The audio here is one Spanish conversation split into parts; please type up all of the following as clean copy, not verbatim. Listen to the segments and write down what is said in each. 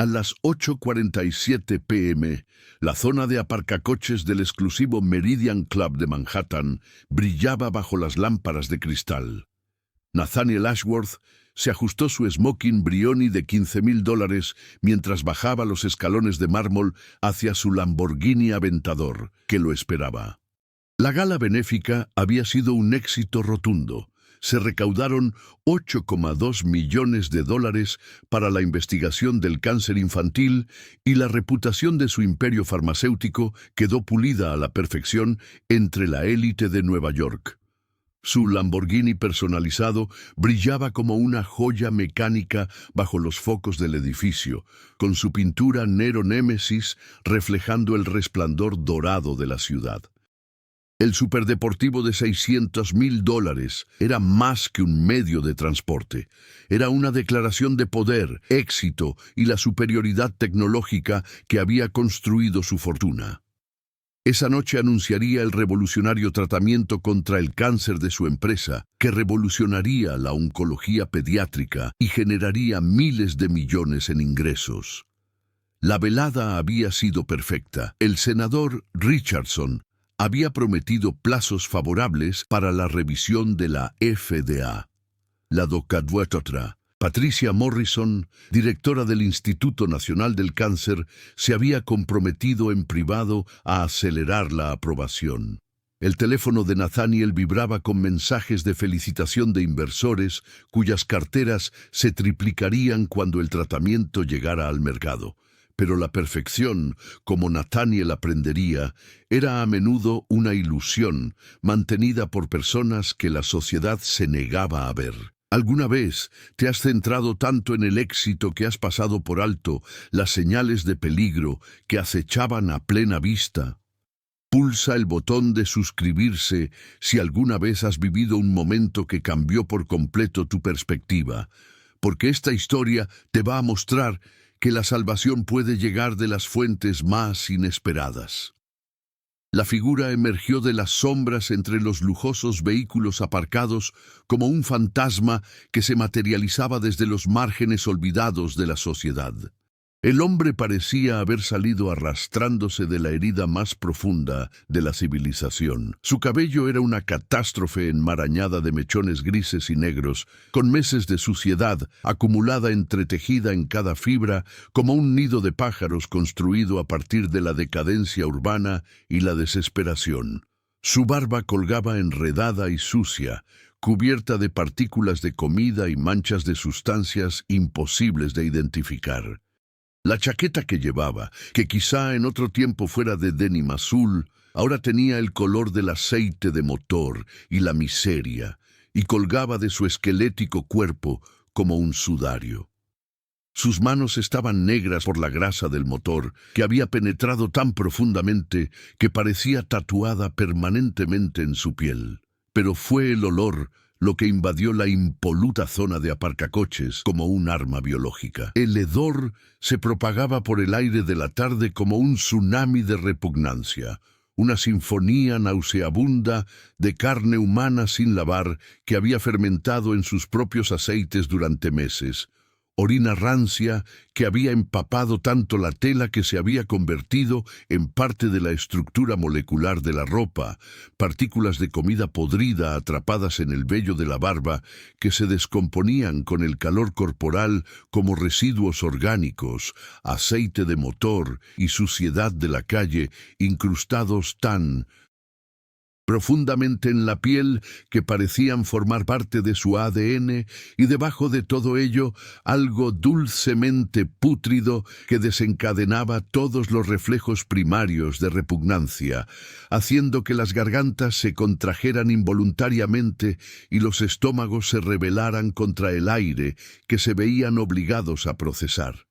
A las 8:47 p.m., la zona de aparcacoches del exclusivo Meridian Club de Manhattan brillaba bajo las lámparas de cristal. Nathaniel Ashworth se ajustó su smoking Brioni de $15,000 mientras bajaba los escalones de mármol hacia su Lamborghini Aventador, que lo esperaba. La gala benéfica había sido un éxito rotundo. Se recaudaron $8,2 millones para la investigación del cáncer infantil y la reputación de su imperio farmacéutico quedó pulida a la perfección entre la élite de Nueva York. Su Lamborghini personalizado brillaba como una joya mecánica bajo los focos del edificio, con su pintura Nero Némesis reflejando el resplandor dorado de la ciudad. El superdeportivo de $600,000 era más que un medio de transporte. Era una declaración de poder, éxito y la superioridad tecnológica que había construido su fortuna. Esa noche anunciaría el revolucionario tratamiento contra el cáncer de su empresa, que revolucionaría la oncología pediátrica y generaría miles de millones en ingresos. La velada había sido perfecta. El senador Richardson había prometido plazos favorables para la revisión de la FDA. La doctora Patricia Morrison, directora del Instituto Nacional del Cáncer, se había comprometido en privado a acelerar la aprobación. El teléfono de Nathaniel vibraba con mensajes de felicitación de inversores cuyas carteras se triplicarían cuando el tratamiento llegara al mercado. Pero la perfección, como Nathaniel aprendería, era a menudo una ilusión mantenida por personas que la sociedad se negaba a ver. ¿Alguna vez te has centrado tanto en el éxito que has pasado por alto las señales de peligro que acechaban a plena vista? Pulsa el botón de suscribirse si alguna vez has vivido un momento que cambió por completo tu perspectiva, porque esta historia te va a mostrar que la salvación puede llegar de las fuentes más inesperadas. La figura emergió de las sombras entre los lujosos vehículos aparcados como un fantasma que se materializaba desde los márgenes olvidados de la sociedad. El hombre parecía haber salido arrastrándose de la herida más profunda de la civilización. Su cabello era una catástrofe enmarañada de mechones grises y negros, con meses de suciedad acumulada entretejida en cada fibra como un nido de pájaros construido a partir de la decadencia urbana y la desesperación. Su barba colgaba enredada y sucia, cubierta de partículas de comida y manchas de sustancias imposibles de identificar. La chaqueta que llevaba, que quizá en otro tiempo fuera de denim azul, ahora tenía el color del aceite de motor y la miseria, y colgaba de su esquelético cuerpo como un sudario. Sus manos estaban negras por la grasa del motor, que había penetrado tan profundamente que parecía tatuada permanentemente en su piel. Pero fue el olor lo que invadió la impoluta zona de aparcacoches como un arma biológica. El hedor se propagaba por el aire de la tarde como un tsunami de repugnancia, una sinfonía nauseabunda de carne humana sin lavar que había fermentado en sus propios aceites durante meses. Orina rancia que había empapado tanto la tela que se había convertido en parte de la estructura molecular de la ropa, partículas de comida podrida atrapadas en el vello de la barba que se descomponían con el calor corporal como residuos orgánicos, aceite de motor y suciedad de la calle incrustados tan profundamente en la piel que parecían formar parte de su ADN, y debajo de todo ello algo dulcemente pútrido que desencadenaba todos los reflejos primarios de repugnancia, haciendo que las gargantas se contrajeran involuntariamente y los estómagos se rebelaran contra el aire que se veían obligados a procesar.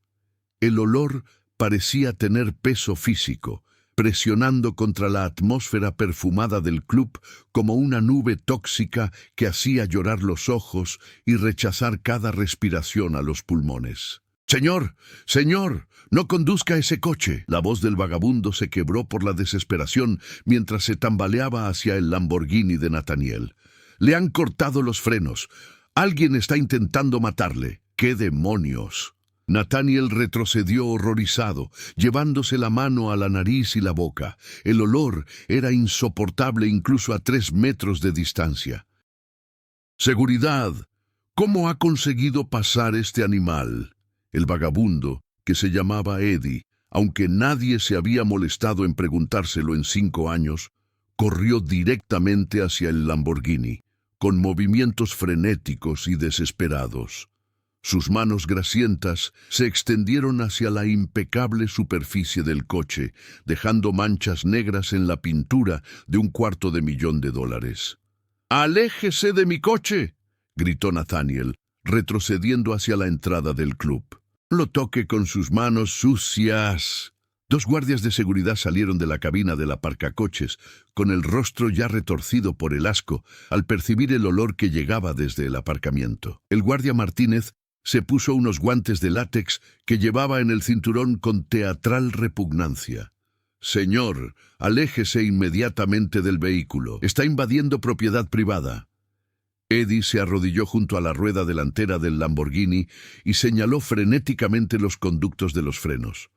El olor parecía tener peso físico, presionando contra la atmósfera perfumada del club como una nube tóxica que hacía llorar los ojos y rechazar cada respiración a los pulmones. «¡Señor! ¡Señor! ¡No conduzca ese coche!». La voz del vagabundo se quebró por la desesperación mientras se tambaleaba hacia el Lamborghini de Nathaniel. «Le han cortado los frenos. Alguien está intentando matarle». «¡Qué demonios!». Nathaniel retrocedió horrorizado, llevándose la mano a la nariz y la boca. El olor era insoportable incluso a 3 metros de distancia. «Seguridad, ¿cómo ha conseguido pasar este animal?» El vagabundo, que se llamaba Eddie, aunque nadie se había molestado en preguntárselo en 5 años, corrió directamente hacia el Lamborghini, con movimientos frenéticos y desesperados. Sus manos grasientas se extendieron hacia la impecable superficie del coche, dejando manchas negras en la pintura de $250,000. «¡Aléjese de mi coche!», gritó Nathaniel, retrocediendo hacia la entrada del club. «Lo toque con sus manos sucias». 2 guardias de seguridad salieron de la cabina del aparcacoches, con el rostro ya retorcido por el asco, al percibir el olor que llegaba desde el aparcamiento. El guardia Martínez se puso unos guantes de látex que llevaba en el cinturón con teatral repugnancia. «Señor, aléjese inmediatamente del vehículo. Está invadiendo propiedad privada». Eddie se arrodilló junto a la rueda delantera del Lamborghini y señaló frenéticamente los conductos de los frenos.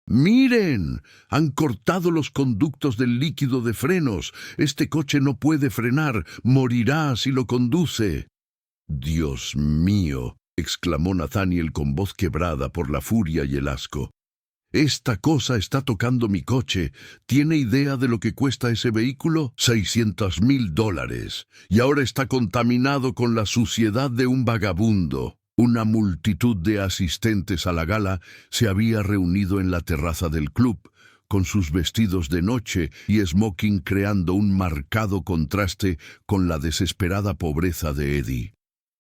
«¡Miren! Han cortado los conductos del líquido de frenos. Este coche no puede frenar. Morirá si lo conduce». «¡Dios mío!», exclamó Nathaniel con voz quebrada por la furia y el asco. «Esta cosa está tocando mi coche. ¿Tiene idea de lo que cuesta ese vehículo? $600,000. Y ahora está contaminado con la suciedad de un vagabundo». Una multitud de asistentes a la gala se había reunido en la terraza del club, con sus vestidos de noche y smoking creando un marcado contraste con la desesperada pobreza de Eddie.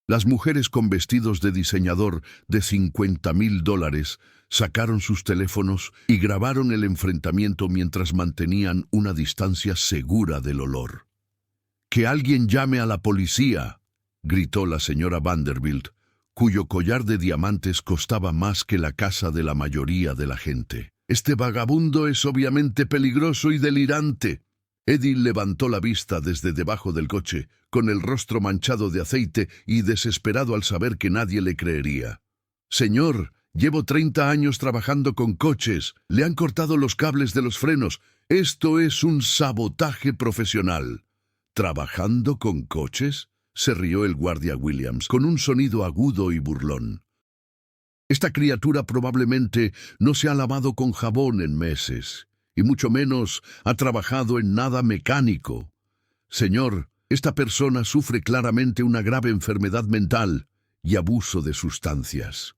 Las mujeres con vestidos de diseñador de $50,000 sacaron sus teléfonos y grabaron el enfrentamiento mientras mantenían una distancia segura del olor. «¡Que alguien llame a la policía!», gritó la señora Vanderbilt, cuyo collar de diamantes costaba más que la casa de la mayoría de la gente. «Este vagabundo es obviamente peligroso y delirante». Eddie levantó la vista desde debajo del coche, con el rostro manchado de aceite y desesperado al saber que nadie le creería. «Señor, llevo 30 años trabajando con coches. Le han cortado los cables de los frenos. Esto es un sabotaje profesional». «¿Trabajando con coches?», se rió el guardia Williams, con un sonido agudo y burlón. «Esta criatura probablemente no se ha lavado con jabón en meses, y mucho menos ha trabajado en nada mecánico. Señor, esta persona sufre claramente una grave enfermedad mental y abuso de sustancias».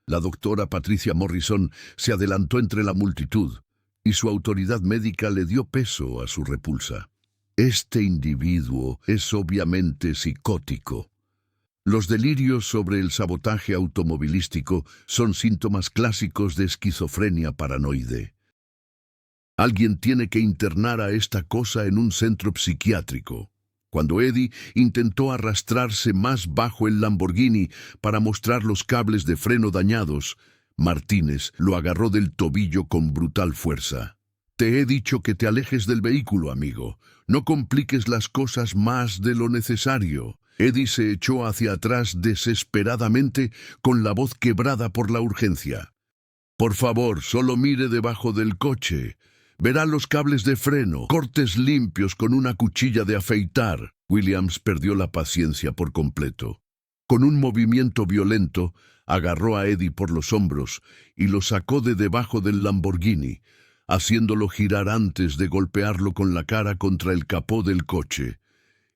La doctora Patricia Morrison se adelantó entre la multitud, y su autoridad médica le dio peso a su repulsa. «Este individuo es obviamente psicótico». Los delirios sobre el sabotaje automovilístico son síntomas clásicos de esquizofrenia paranoide. Alguien tiene que internar a esta cosa en un centro psiquiátrico. Cuando Eddie intentó arrastrarse más bajo el Lamborghini para mostrar los cables de freno dañados, Martínez lo agarró del tobillo con brutal fuerza. «Te he dicho que te alejes del vehículo, amigo. No compliques las cosas más de lo necesario». Eddie se echó hacia atrás desesperadamente, con la voz quebrada por la urgencia. «Por favor, solo mire debajo del coche. Verá los cables de freno, cortes limpios con una cuchilla de afeitar». Williams perdió la paciencia por completo. Con un movimiento violento, agarró a Eddie por los hombros y lo sacó de debajo del Lamborghini, haciéndolo girar antes de golpearlo con la cara contra el capó del coche.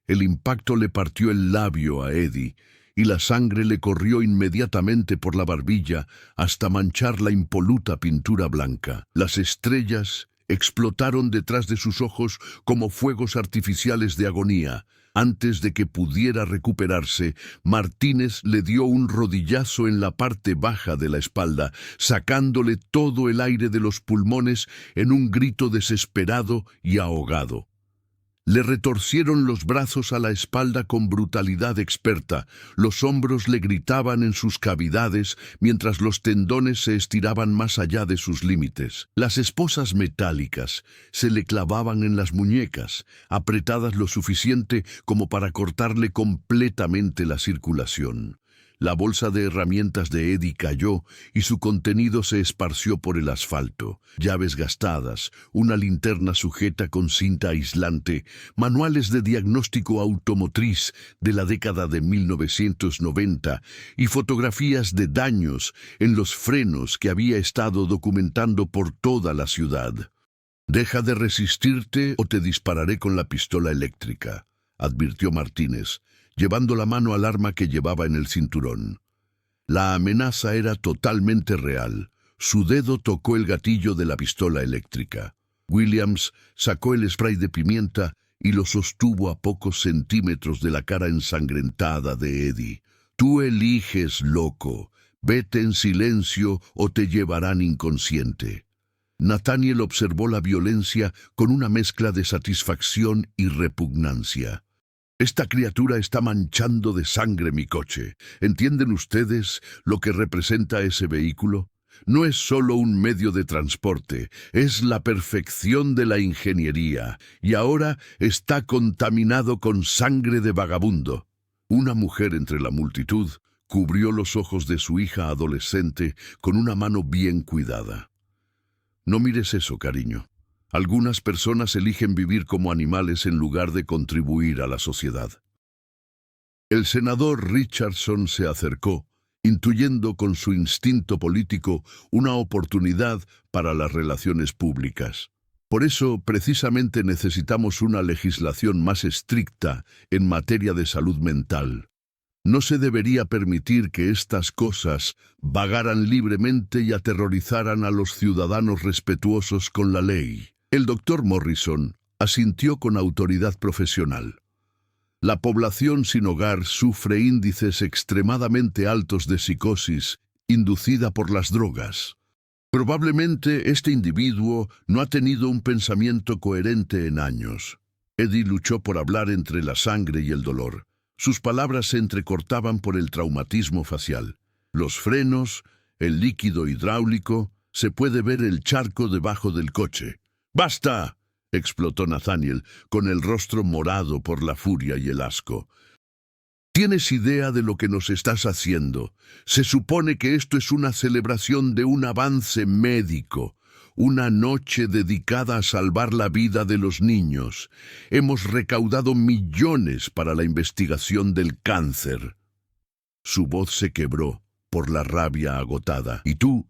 El impacto le partió el labio a Eddie, y la sangre le corrió inmediatamente por la barbilla hasta manchar la impoluta pintura blanca. Las estrellas explotaron detrás de sus ojos como fuegos artificiales de agonía. Antes de que pudiera recuperarse, Martínez le dio un rodillazo en la parte baja de la espalda, sacándole todo el aire de los pulmones en un grito desesperado y ahogado. Le retorcieron los brazos a la espalda con brutalidad experta, los hombros le gritaban en sus cavidades mientras los tendones se estiraban más allá de sus límites. Las esposas metálicas se le clavaban en las muñecas, apretadas lo suficiente como para cortarle completamente la circulación. La bolsa de herramientas de Eddie cayó y su contenido se esparció por el asfalto. Llaves gastadas, una linterna sujeta con cinta aislante, manuales de diagnóstico automotriz de la década de 1990 y fotografías de daños en los frenos que había estado documentando por toda la ciudad. «Deja de resistirte o te dispararé con la pistola eléctrica», advirtió Martínez, llevando la mano al arma que llevaba en el cinturón. La amenaza era totalmente real. Su dedo tocó el gatillo de la pistola eléctrica. Williams sacó el spray de pimienta y lo sostuvo a pocos centímetros de la cara ensangrentada de Eddie. «Tú eliges, loco. Vete en silencio o te llevarán inconsciente». Nathaniel observó la violencia con una mezcla de satisfacción y repugnancia. «Esta criatura está manchando de sangre mi coche. ¿Entienden ustedes lo que representa ese vehículo? No es solo un medio de transporte, es la perfección de la ingeniería, y ahora está contaminado con sangre de vagabundo». Una mujer entre la multitud cubrió los ojos de su hija adolescente con una mano bien cuidada. «No mires eso, cariño. Algunas personas eligen vivir como animales en lugar de contribuir a la sociedad». El senador Richardson se acercó, intuyendo con su instinto político una oportunidad para las relaciones públicas. «Por eso, precisamente, necesitamos una legislación más estricta en materia de salud mental. No se debería permitir que estas cosas vagaran libremente y aterrorizaran a los ciudadanos respetuosos con la ley». El doctor Morrison asintió con autoridad profesional. «La población sin hogar sufre índices extremadamente altos de psicosis inducida por las drogas. Probablemente este individuo no ha tenido un pensamiento coherente en años». Eddie luchó por hablar entre la sangre y el dolor. Sus palabras se entrecortaban por el traumatismo facial. «Los frenos, el líquido hidráulico, se puede ver el charco debajo del coche». «¡Basta!», explotó Nathaniel, con el rostro morado por la furia y el asco. «¿Tienes idea de lo que nos estás haciendo? Se supone que esto es una celebración de un avance médico, una noche dedicada a salvar la vida de los niños. Hemos recaudado millones para la investigación del cáncer». Su voz se quebró por la rabia agotada. «Y tú,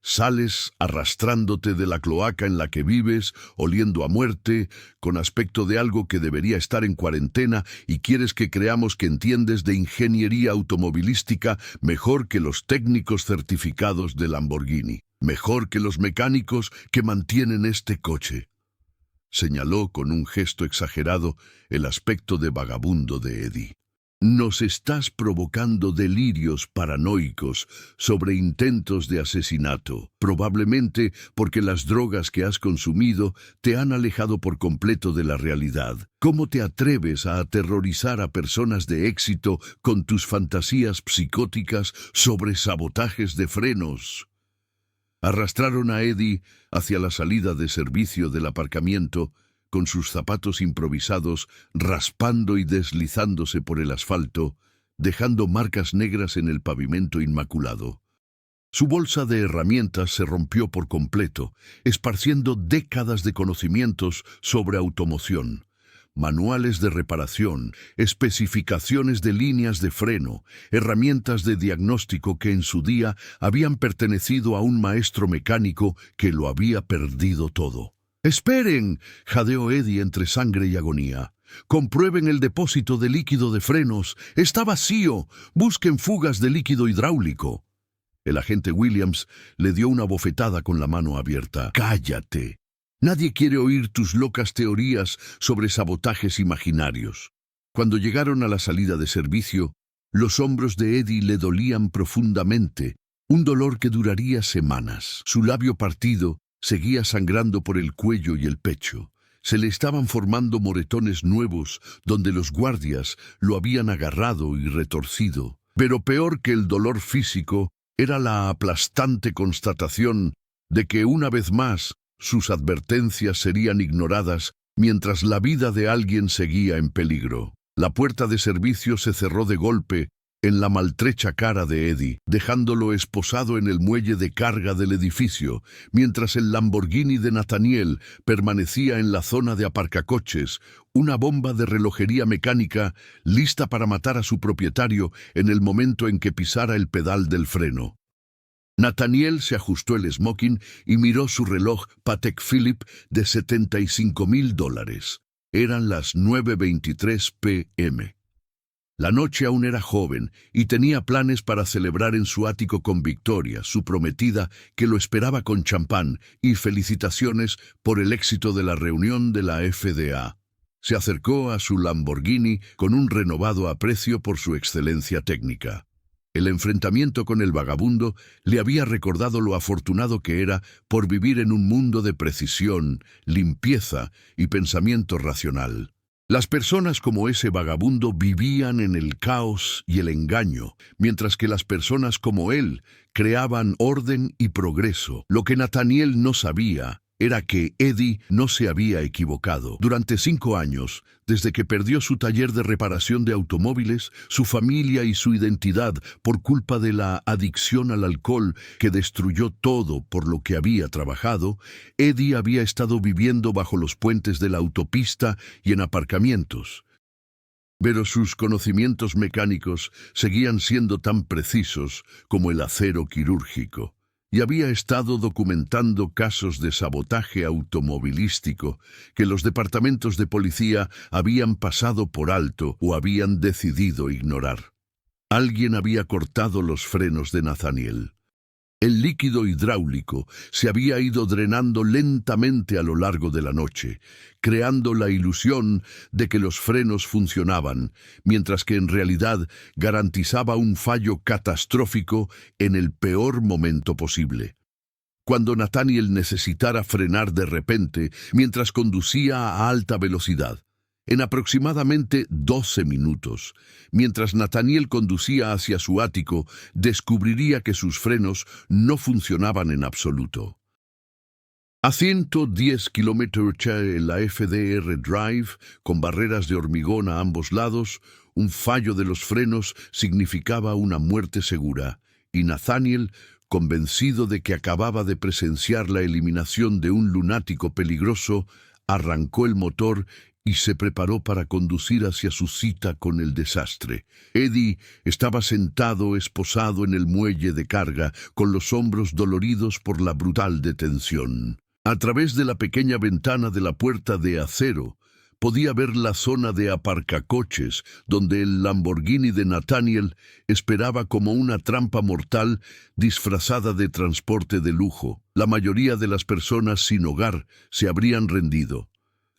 sales arrastrándote de la cloaca en la que vives, oliendo a muerte, con aspecto de algo que debería estar en cuarentena, y quieres que creamos que entiendes de ingeniería automovilística mejor que los técnicos certificados de Lamborghini, mejor que los mecánicos que mantienen este coche». Señaló con un gesto exagerado el aspecto de vagabundo de Eddie. «Nos estás provocando delirios paranoicos sobre intentos de asesinato, probablemente porque las drogas que has consumido te han alejado por completo de la realidad. ¿Cómo te atreves a aterrorizar a personas de éxito con tus fantasías psicóticas sobre sabotajes de frenos?» Arrastraron a Eddie hacia la salida de servicio del aparcamiento, con sus zapatos improvisados raspando y deslizándose por el asfalto, dejando marcas negras en el pavimento inmaculado. Su bolsa de herramientas se rompió por completo, esparciendo décadas de conocimientos sobre automoción. Manuales de reparación, especificaciones de líneas de freno, herramientas de diagnóstico que en su día habían pertenecido a un maestro mecánico que lo había perdido todo. «¡Esperen!», jadeó Eddie entre sangre y agonía. «Comprueben el depósito de líquido de frenos. Está vacío. Busquen fugas de líquido hidráulico». El agente Williams le dio una bofetada con la mano abierta. «¡Cállate! Nadie quiere oír tus locas teorías sobre sabotajes imaginarios». Cuando llegaron a la salida de servicio, los hombros de Eddie le dolían profundamente, un dolor que duraría semanas. Su labio partido seguía sangrando por el cuello y el pecho. Se le estaban formando moretones nuevos donde los guardias lo habían agarrado y retorcido. Pero peor que el dolor físico era la aplastante constatación de que una vez más sus advertencias serían ignoradas mientras la vida de alguien seguía en peligro. La puerta de servicio se cerró de golpe en la maltrecha cara de Eddie, dejándolo esposado en el muelle de carga del edificio, mientras el Lamborghini de Nathaniel permanecía en la zona de aparcacoches, una bomba de relojería mecánica lista para matar a su propietario en el momento en que pisara el pedal del freno. Nathaniel se ajustó el smoking y miró su reloj Patek Philippe de $75,000. Eran las 9:23 p.m. La noche aún era joven y tenía planes para celebrar en su ático con Victoria, su prometida, que lo esperaba con champán y felicitaciones por el éxito de la reunión de la FDA. Se acercó a su Lamborghini con un renovado aprecio por su excelencia técnica. El enfrentamiento con el vagabundo le había recordado lo afortunado que era por vivir en un mundo de precisión, limpieza y pensamiento racional. Las personas como ese vagabundo vivían en el caos y el engaño, mientras que las personas como él creaban orden y progreso. Lo que Nathaniel no sabía era que Eddie no se había equivocado. Durante 5 años, desde que perdió su taller de reparación de automóviles, su familia y su identidad por culpa de la adicción al alcohol que destruyó todo por lo que había trabajado, Eddie había estado viviendo bajo los puentes de la autopista y en aparcamientos. Pero sus conocimientos mecánicos seguían siendo tan precisos como el acero quirúrgico. Y había estado documentando casos de sabotaje automovilístico que los departamentos de policía habían pasado por alto o habían decidido ignorar. Alguien había cortado los frenos de Nathaniel. El líquido hidráulico se había ido drenando lentamente a lo largo de la noche, creando la ilusión de que los frenos funcionaban, mientras que en realidad garantizaba un fallo catastrófico en el peor momento posible. Cuando Nathaniel necesitara frenar de repente mientras conducía a alta velocidad, en aproximadamente 12 minutos, mientras Nathaniel conducía hacia su ático, descubriría que sus frenos no funcionaban en absoluto. A 110 km/h en la FDR Drive, con barreras de hormigón a ambos lados, un fallo de los frenos significaba una muerte segura, y Nathaniel, convencido de que acababa de presenciar la eliminación de un lunático peligroso, arrancó el motor y se preparó para conducir hacia su cita con el desastre. Eddie estaba sentado esposado en el muelle de carga, con los hombros doloridos por la brutal detención. A través de la pequeña ventana de la puerta de acero, podía ver la zona de aparcacoches, donde el Lamborghini de Nathaniel esperaba como una trampa mortal disfrazada de transporte de lujo. La mayoría de las personas sin hogar se habrían rendido.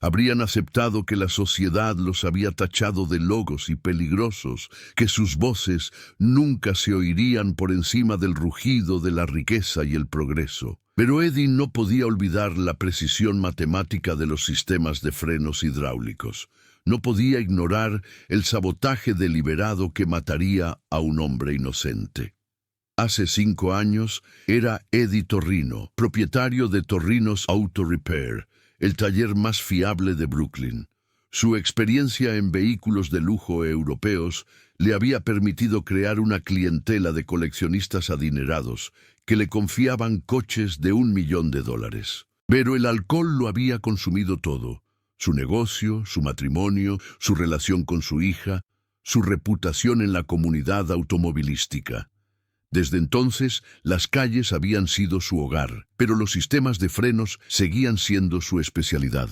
Habrían aceptado que la sociedad los había tachado de locos y peligrosos, que sus voces nunca se oirían por encima del rugido de la riqueza y el progreso. Pero Eddie no podía olvidar la precisión matemática de los sistemas de frenos hidráulicos. No podía ignorar el sabotaje deliberado que mataría a un hombre inocente. Hace 5 años era Eddie Torrino, propietario de Torrino's Auto Repair, el taller más fiable de Brooklyn. Su experiencia en vehículos de lujo europeos le había permitido crear una clientela de coleccionistas adinerados que le confiaban coches de $1 millón. Pero el alcohol lo había consumido todo: su negocio, su matrimonio, su relación con su hija, su reputación en la comunidad automovilística. Desde entonces, las calles habían sido su hogar, pero los sistemas de frenos seguían siendo su especialidad.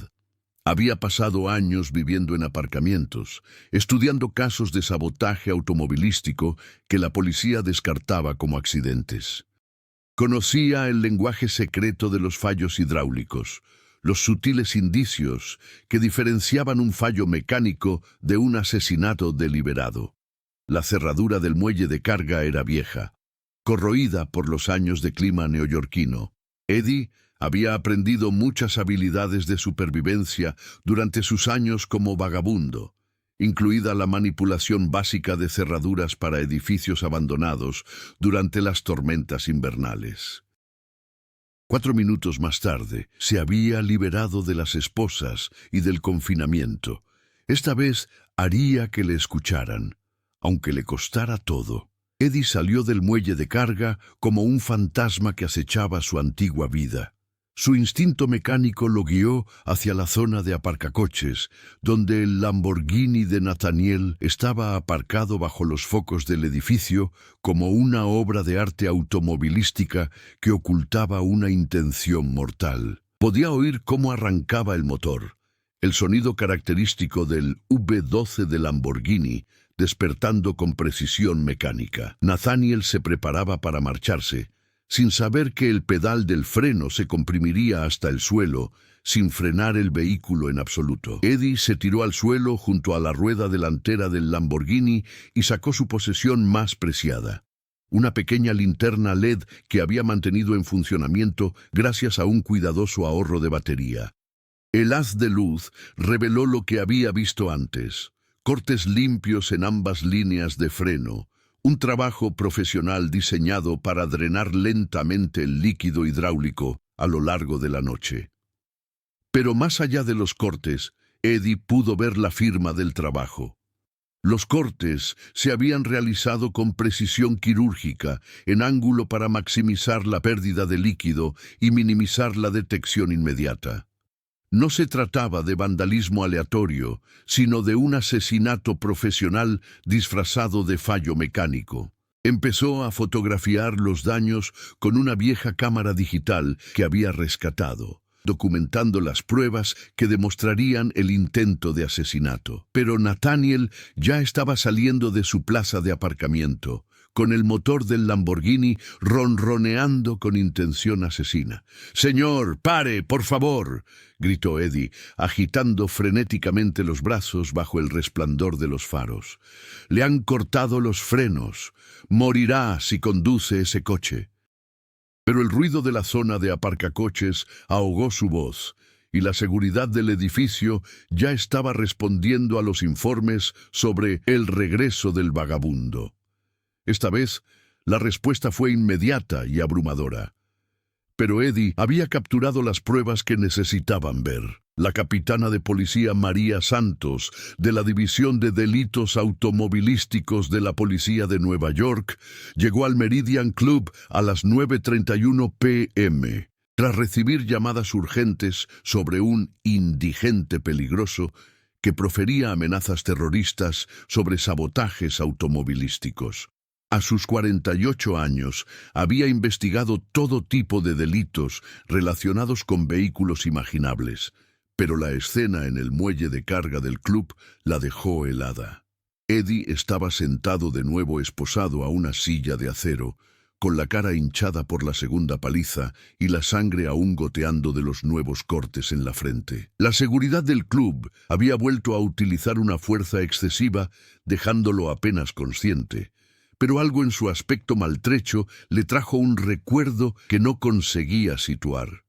Había pasado años viviendo en aparcamientos, estudiando casos de sabotaje automovilístico que la policía descartaba como accidentes. Conocía el lenguaje secreto de los fallos hidráulicos, los sutiles indicios que diferenciaban un fallo mecánico de un asesinato deliberado. La cerradura del muelle de carga era vieja, corroída por los años de clima neoyorquino. Eddie había aprendido muchas habilidades de supervivencia durante sus años como vagabundo, incluida la manipulación básica de cerraduras para edificios abandonados durante las tormentas invernales. 4 minutos más tarde, se había liberado de las esposas y del confinamiento. Esta vez haría que le escucharan. aunque le costara todo. Eddie salió del muelle de carga como un fantasma que acechaba su antigua vida. Su instinto mecánico lo guió hacia la zona de aparcacoches, donde el Lamborghini de Nathaniel estaba aparcado bajo los focos del edificio como una obra de arte automovilística que ocultaba una intención mortal. Podía oír cómo arrancaba el motor, el sonido característico del V12 de Lamborghini, despertando con precisión mecánica. Nathaniel se preparaba para marcharse, sin saber que el pedal del freno se comprimiría hasta el suelo, sin frenar el vehículo en absoluto. Eddie se tiró al suelo junto a la rueda delantera del Lamborghini y sacó su posesión más preciada: una pequeña linterna LED que había mantenido en funcionamiento gracias a un cuidadoso ahorro de batería. El haz de luz reveló lo que había visto antes: cortes limpios en ambas líneas de freno, un trabajo profesional diseñado para drenar lentamente el líquido hidráulico a lo largo de la noche. Pero más allá de los cortes, Eddie pudo ver la firma del trabajo. Los cortes se habían realizado con precisión quirúrgica, en ángulo para maximizar la pérdida de líquido y minimizar la detección inmediata. No se trataba de vandalismo aleatorio, sino de un asesinato profesional disfrazado de fallo mecánico. Empezó a fotografiar los daños con una vieja cámara digital que había rescatado, documentando las pruebas que demostrarían el intento de asesinato. Pero Nathaniel ya estaba saliendo de su plaza de aparcamiento, con el motor del Lamborghini ronroneando con intención asesina. «¡Señor, pare, por favor!», gritó Eddie, agitando frenéticamente los brazos bajo el resplandor de los faros. «Le han cortado los frenos. Morirá si conduce ese coche». Pero el ruido de la zona de aparcacoches ahogó su voz, y la seguridad del edificio ya estaba respondiendo a los informes sobre el regreso del vagabundo. Esta vez, la respuesta fue inmediata y abrumadora. Pero Eddie había capturado las pruebas que necesitaban ver. La capitana de policía María Santos, de la División de Delitos Automovilísticos de la Policía de Nueva York, llegó al Meridian Club a las 9:31 p.m., tras recibir llamadas urgentes sobre un indigente peligroso que profería amenazas terroristas sobre sabotajes automovilísticos. A sus 48 años, había investigado todo tipo de delitos relacionados con vehículos imaginables, pero la escena en el muelle de carga del club la dejó helada. Eddie estaba sentado de nuevo esposado a una silla de acero, con la cara hinchada por la segunda paliza y la sangre aún goteando de los nuevos cortes en la frente. La seguridad del club había vuelto a utilizar una fuerza excesiva, dejándolo apenas consciente, pero algo en su aspecto maltrecho le trajo un recuerdo que no conseguía situar.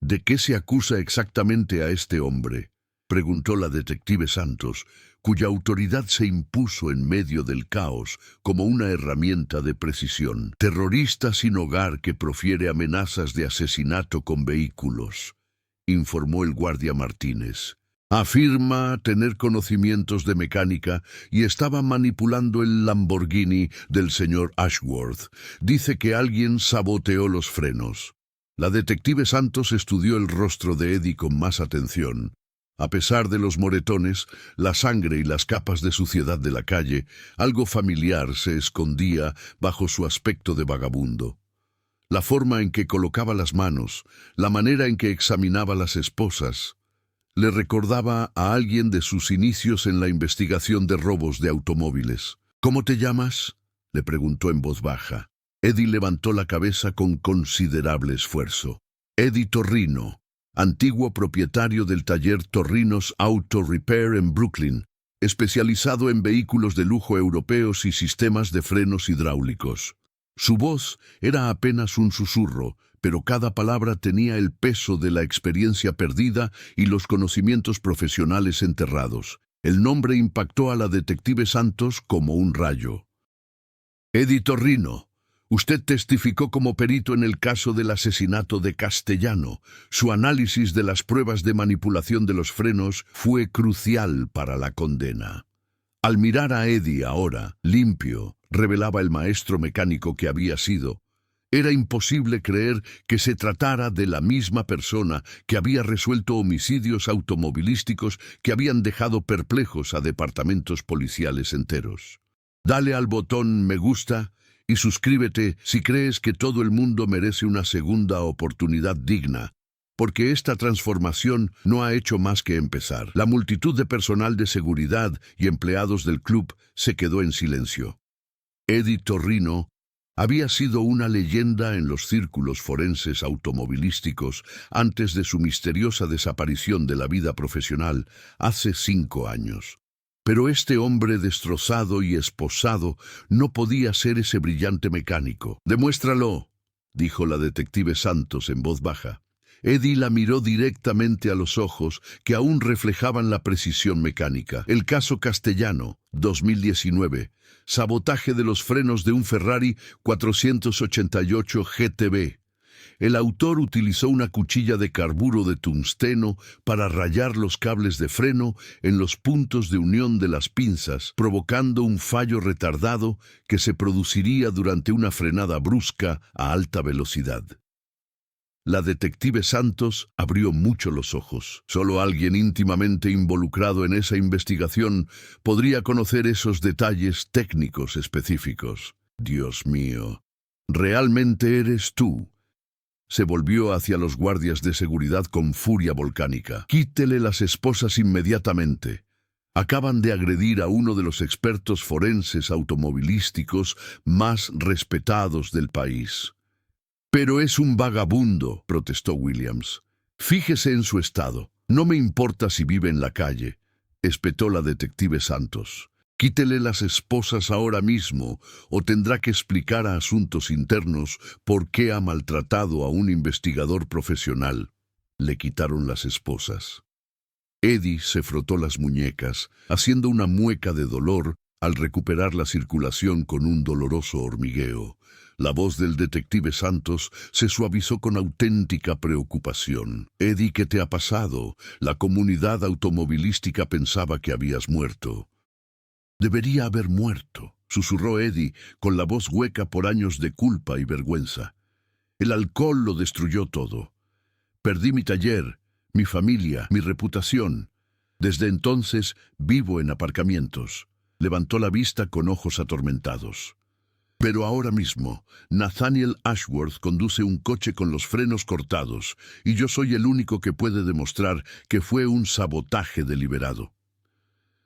«¿De qué se acusa exactamente a este hombre?», preguntó la detective Santos, cuya autoridad se impuso en medio del caos como una herramienta de precisión. «Terrorista sin hogar que profiere amenazas de asesinato con vehículos», informó el guardia Martínez. «Afirma tener conocimientos de mecánica y estaba manipulando el Lamborghini del señor Ashworth. Dice que alguien saboteó los frenos». La detective Santos estudió el rostro de Eddie con más atención. A pesar de los moretones, la sangre y las capas de suciedad de la calle, algo familiar se escondía bajo su aspecto de vagabundo. La forma en que colocaba las manos, la manera en que examinaba las esposas, le recordaba a alguien de sus inicios en la investigación de robos de automóviles. «¿Cómo te llamas?», le preguntó en voz baja. Eddie levantó la cabeza con considerable esfuerzo. «Eddie Torrino, antiguo propietario del taller Torrinos Auto Repair en Brooklyn, especializado en vehículos de lujo europeos y sistemas de frenos hidráulicos». Su voz era apenas un susurro, pero cada palabra tenía el peso de la experiencia perdida y los conocimientos profesionales enterrados. El nombre impactó a la detective Santos como un rayo. «Eddie Torrino, usted testificó como perito en el caso del asesinato de Castellano. Su análisis de las pruebas de manipulación de los frenos fue crucial para la condena». Al mirar a Eddie ahora, limpio, revelaba el maestro mecánico que había sido. Era imposible creer que se tratara de la misma persona que había resuelto homicidios automovilísticos que habían dejado perplejos a departamentos policiales enteros. Dale al botón me gusta y suscríbete si crees que todo el mundo merece una segunda oportunidad digna, porque esta transformación no ha hecho más que empezar. La multitud de personal de seguridad y empleados del club se quedó en silencio. Eddie Torrino había sido una leyenda en los círculos forenses automovilísticos antes de su misteriosa desaparición de la vida profesional hace 5 años. Pero este hombre destrozado y esposado no podía ser ese brillante mecánico. «Demuéstralo», dijo la detective Santos en voz baja. Eddie la miró directamente a los ojos que aún reflejaban la precisión mecánica. El caso Castellano, 2019. Sabotaje de los frenos de un Ferrari 488 GTB. El autor utilizó una cuchilla de carburo de tungsteno para rayar los cables de freno en los puntos de unión de las pinzas, provocando un fallo retardado que se produciría durante una frenada brusca a alta velocidad. La detective Santos abrió mucho los ojos. Solo alguien íntimamente involucrado en esa investigación podría conocer esos detalles técnicos específicos. «Dios mío, ¿realmente eres tú?». Se volvió hacia los guardias de seguridad con furia volcánica. «Quítele las esposas inmediatamente. Acaban de agredir a uno de los expertos forenses automovilísticos más respetados del país». «Pero es un vagabundo», protestó Williams. «Fíjese en su estado. No me importa si vive en la calle», espetó la detective Santos. «Quítele las esposas ahora mismo o tendrá que explicar a Asuntos Internos por qué ha maltratado a un investigador profesional». Le quitaron las esposas. Eddie se frotó las muñecas, haciendo una mueca de dolor al recuperar la circulación con un doloroso hormigueo. La voz del detective Santos se suavizó con auténtica preocupación. «Eddie, ¿qué te ha pasado? La comunidad automovilística pensaba que habías muerto». «Debería haber muerto», susurró Eddie con la voz hueca por años de culpa y vergüenza. «El alcohol lo destruyó todo. Perdí mi taller, mi familia, mi reputación. Desde entonces vivo en aparcamientos». Levantó la vista con ojos atormentados. «Pero ahora mismo, Nathaniel Ashworth conduce un coche con los frenos cortados y yo soy el único que puede demostrar que fue un sabotaje deliberado».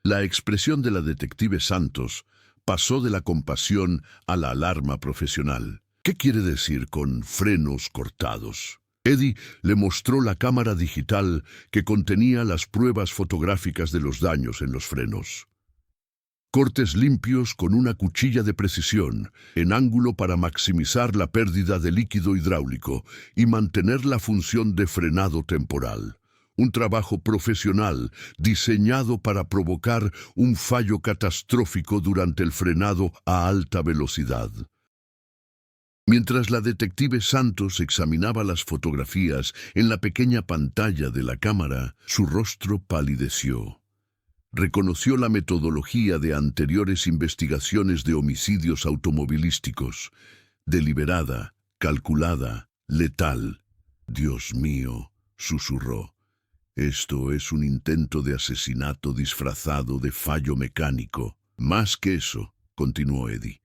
La expresión de la detective Santos pasó de la compasión a la alarma profesional. «¿Qué quiere decir con frenos cortados?». Eddie le mostró la cámara digital que contenía las pruebas fotográficas de los daños en los frenos. Cortes limpios con una cuchilla de precisión, en ángulo para maximizar la pérdida de líquido hidráulico y mantener la función de frenado temporal. Un trabajo profesional diseñado para provocar un fallo catastrófico durante el frenado a alta velocidad. Mientras la detective Santos examinaba las fotografías en la pequeña pantalla de la cámara, su rostro palideció. Reconoció la metodología de anteriores investigaciones de homicidios automovilísticos. Deliberada, calculada, letal. «Dios mío», susurró. «Esto es un intento de asesinato disfrazado de fallo mecánico». «Más que eso», continuó Eddie.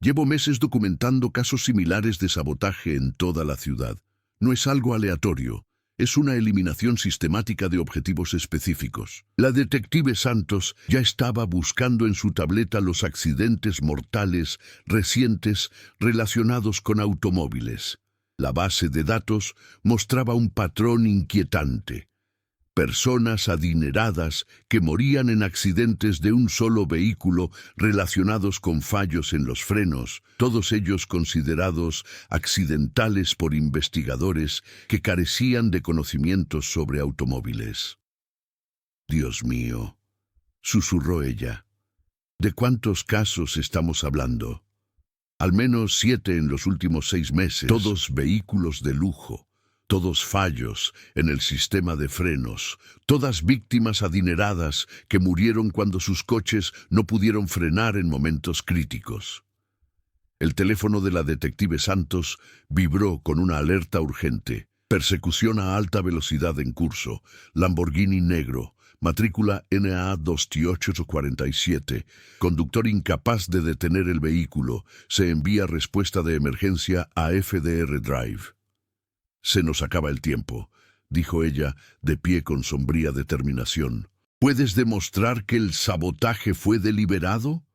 «Llevo meses documentando casos similares de sabotaje en toda la ciudad. No es algo aleatorio. Es una eliminación sistemática de objetivos específicos». La detective Santos ya estaba buscando en su tableta los accidentes mortales recientes relacionados con automóviles. La base de datos mostraba un patrón inquietante. Personas adineradas que morían en accidentes de un solo vehículo relacionados con fallos en los frenos, todos ellos considerados accidentales por investigadores que carecían de conocimientos sobre automóviles. «Dios mío», susurró ella. «¿De cuántos casos estamos hablando?» «Al menos 7 en los últimos 6 meses, todos vehículos de lujo. todos fallos en el sistema de frenos, todas víctimas adineradas que murieron cuando sus coches no pudieron frenar en momentos críticos. El teléfono de la detective Santos vibró con una alerta urgente. Persecución a alta velocidad en curso. Lamborghini negro. Matrícula NA 28847. Conductor incapaz de detener el vehículo. Se envía respuesta de emergencia a FDR Drive. Se nos acaba el tiempo, dijo ella, de pie con sombría determinación. ¿Puedes demostrar que el sabotaje fue deliberado?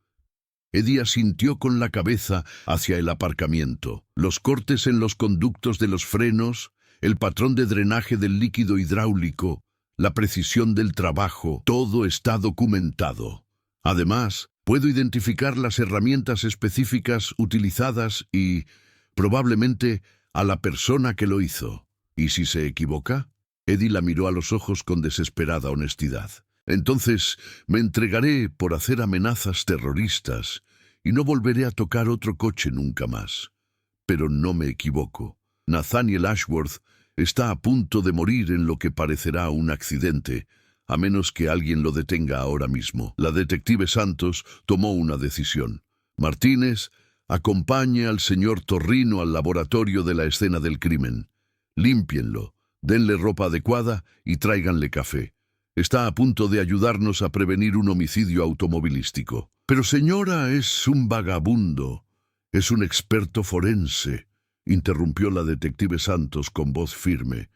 Eddie asintió con la cabeza hacia el aparcamiento. Los cortes en los conductos de los frenos, el patrón de drenaje del líquido hidráulico, la precisión del trabajo, todo está documentado. Además, puedo identificar las herramientas específicas utilizadas y, probablemente, a la persona que lo hizo. ¿Y si se equivoca? Eddie la miró a los ojos con desesperada honestidad. Entonces me entregaré por hacer amenazas terroristas y no volveré a tocar otro coche nunca más. Pero no me equivoco. Nathaniel Ashworth está a punto de morir en lo que parecerá un accidente, a menos que alguien lo detenga ahora mismo. La detective Santos tomó una decisión. Martínez, acompañe al señor Torrino al laboratorio de la escena del crimen. Límpienlo, denle ropa adecuada y tráiganle café. Está a punto de ayudarnos a prevenir un homicidio automovilístico. Pero señora, es un vagabundo. Es un experto forense, interrumpió la detective Santos con voz firme.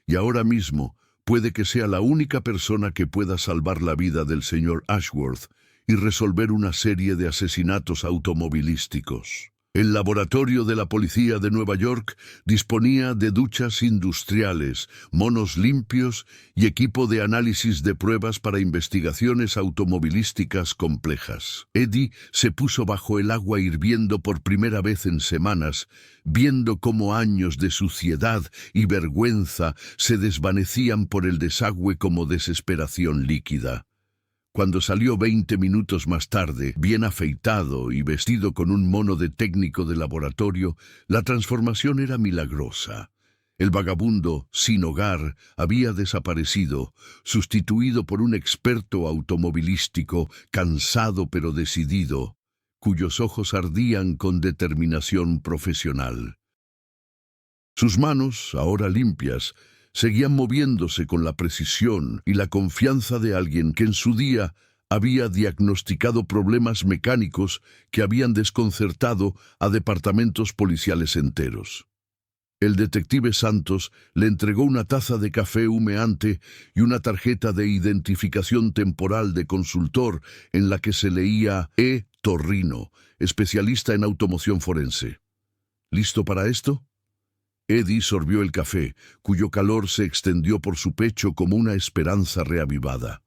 Y ahora mismo puede que sea la única persona que pueda salvar la vida del señor Ashworth y resolver una serie de asesinatos automovilísticos. El laboratorio de la policía de Nueva York disponía de duchas industriales, monos limpios y equipo de análisis de pruebas para investigaciones automovilísticas complejas. Eddie se puso bajo el agua hirviendo por primera vez en semanas, viendo cómo años de suciedad y vergüenza se desvanecían por el desagüe como desesperación líquida. Cuando salió 20 minutos más tarde, bien afeitado y vestido con un mono de técnico de laboratorio, la transformación era milagrosa. El vagabundo, sin hogar, había desaparecido, sustituido por un experto automovilístico, cansado pero decidido, cuyos ojos ardían con determinación profesional. Sus manos, ahora limpias, seguían moviéndose con la precisión y la confianza de alguien que en su día había diagnosticado problemas mecánicos que habían desconcertado a departamentos policiales enteros. El detective Santos le entregó una taza de café humeante y una tarjeta de identificación temporal de consultor en la que se leía E. Torrino, especialista en automoción forense. ¿Listo para esto? Eddie sorbió el café, cuyo calor se extendió por su pecho como una esperanza reavivada.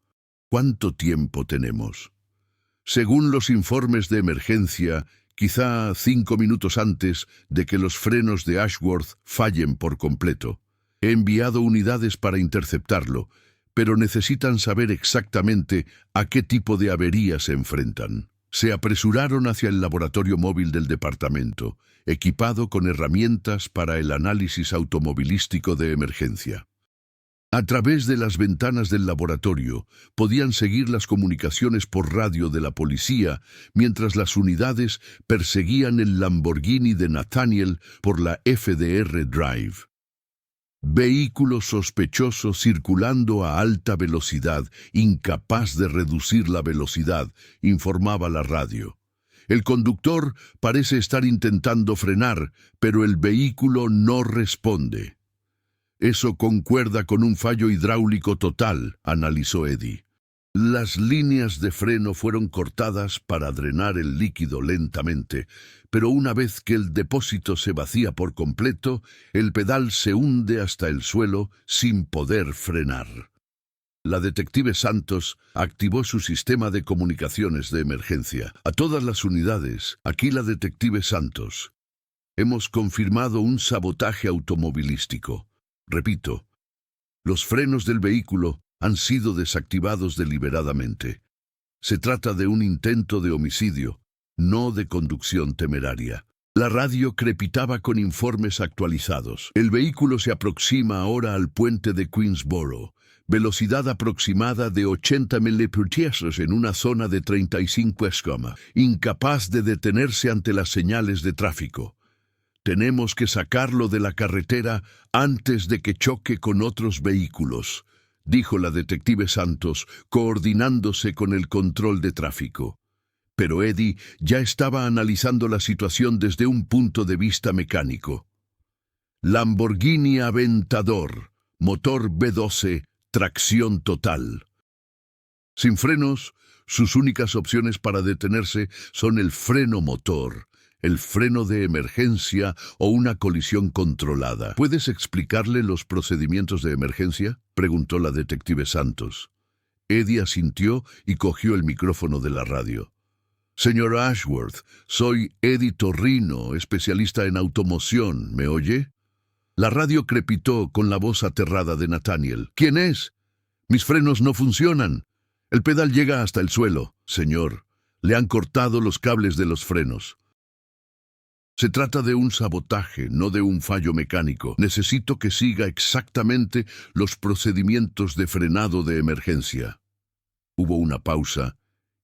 ¿Cuánto tiempo tenemos? Según los informes de emergencia, quizá 5 minutos antes de que los frenos de Ashworth fallen por completo. He enviado unidades para interceptarlo, pero necesitan saber exactamente a qué tipo de avería se enfrentan. Se apresuraron hacia el laboratorio móvil del departamento, equipado con herramientas para el análisis automovilístico de emergencia. A través de las ventanas del laboratorio podían seguir las comunicaciones por radio de la policía mientras las unidades perseguían el Lamborghini de Nathaniel por la FDR Drive. Vehículo sospechoso circulando a alta velocidad, incapaz de reducir la velocidad, informaba la radio. El conductor parece estar intentando frenar, pero el vehículo no responde. Eso concuerda con un fallo hidráulico total, analizó Eddie. Las líneas de freno fueron cortadas para drenar el líquido lentamente, pero una vez que el depósito se vacía por completo, el pedal se hunde hasta el suelo sin poder frenar. La detective Santos activó su sistema de comunicaciones de emergencia. A todas las unidades, aquí la detective Santos. Hemos confirmado un sabotaje automovilístico. Repito, los frenos del vehículo han sido desactivados deliberadamente. Se trata de un intento de homicidio, no de conducción temeraria. La radio crepitaba con informes actualizados. El vehículo se aproxima ahora al puente de Queensboro. Velocidad aproximada de 80 mph en una zona de 35 escoma. Incapaz de detenerse ante las señales de tráfico. Tenemos que sacarlo de la carretera antes de que choque con otros vehículos, dijo la detective Santos, coordinándose con el control de tráfico. Pero Eddie ya estaba analizando la situación desde un punto de vista mecánico. Lamborghini Aventador, motor V12, tracción total. Sin frenos, sus únicas opciones para detenerse son el freno motor, el freno de emergencia o una colisión controlada. ¿Puedes explicarle los procedimientos de emergencia?, preguntó la detective Santos. Eddie asintió y cogió el micrófono de la radio. Señor Ashworth, soy Eddie Torrino, especialista en automoción. ¿Me oye? La radio crepitó con la voz aterrada de Nathaniel. ¿Quién es? Mis frenos no funcionan. El pedal llega hasta el suelo. Señor, le han cortado los cables de los frenos. Se trata de un sabotaje, no de un fallo mecánico. Necesito que siga exactamente los procedimientos de frenado de emergencia. Hubo una pausa.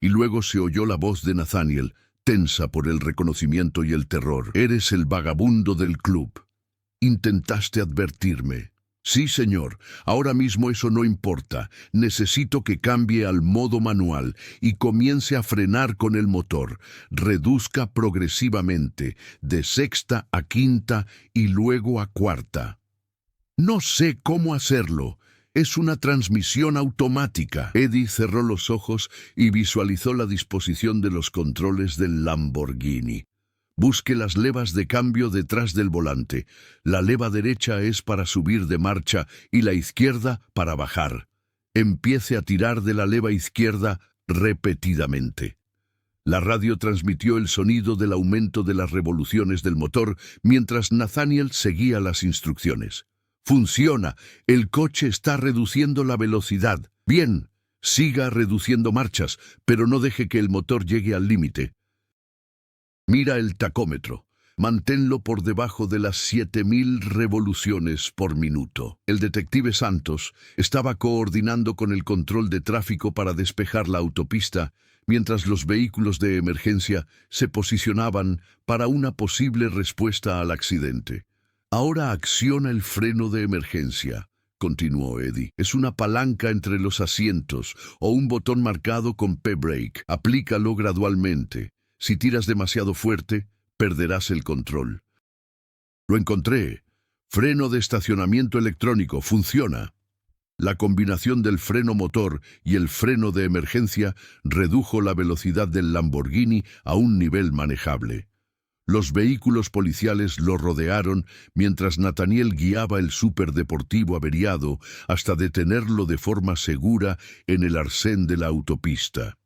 Y luego se oyó la voz de Nathaniel, tensa por el reconocimiento y el terror. Eres el vagabundo del club. Intentaste advertirme. Sí, señor. Ahora mismo eso no importa. Necesito que cambie al modo manual y comience a frenar con el motor. Reduzca progresivamente, de sexta a quinta y luego a cuarta. No sé cómo hacerlo. Es una transmisión automática. Eddie cerró los ojos y visualizó la disposición de los controles del Lamborghini. Busque las levas de cambio detrás del volante. La leva derecha es para subir de marcha y la izquierda para bajar. Empiece a tirar de la leva izquierda repetidamente. La radio transmitió el sonido del aumento de las revoluciones del motor mientras Nathaniel seguía las instrucciones. Funciona. El coche está reduciendo la velocidad. Bien, siga reduciendo marchas, pero no deje que el motor llegue al límite. Mira el tacómetro. Manténlo por debajo de las 7000 revoluciones por minuto. El detective Santos estaba coordinando con el control de tráfico para despejar la autopista, mientras los vehículos de emergencia se posicionaban para una posible respuesta al accidente. Ahora acciona el freno de emergencia, continuó Eddie. Es una palanca entre los asientos o un botón marcado con P-Brake. Aplícalo gradualmente. Si tiras demasiado fuerte, perderás el control. Lo encontré. Freno de estacionamiento electrónico. Funciona. La combinación del freno motor y el freno de emergencia redujo la velocidad del Lamborghini a un nivel manejable. Los vehículos policiales lo rodearon mientras Nathaniel guiaba el superdeportivo averiado hasta detenerlo de forma segura en el arcén de la autopista.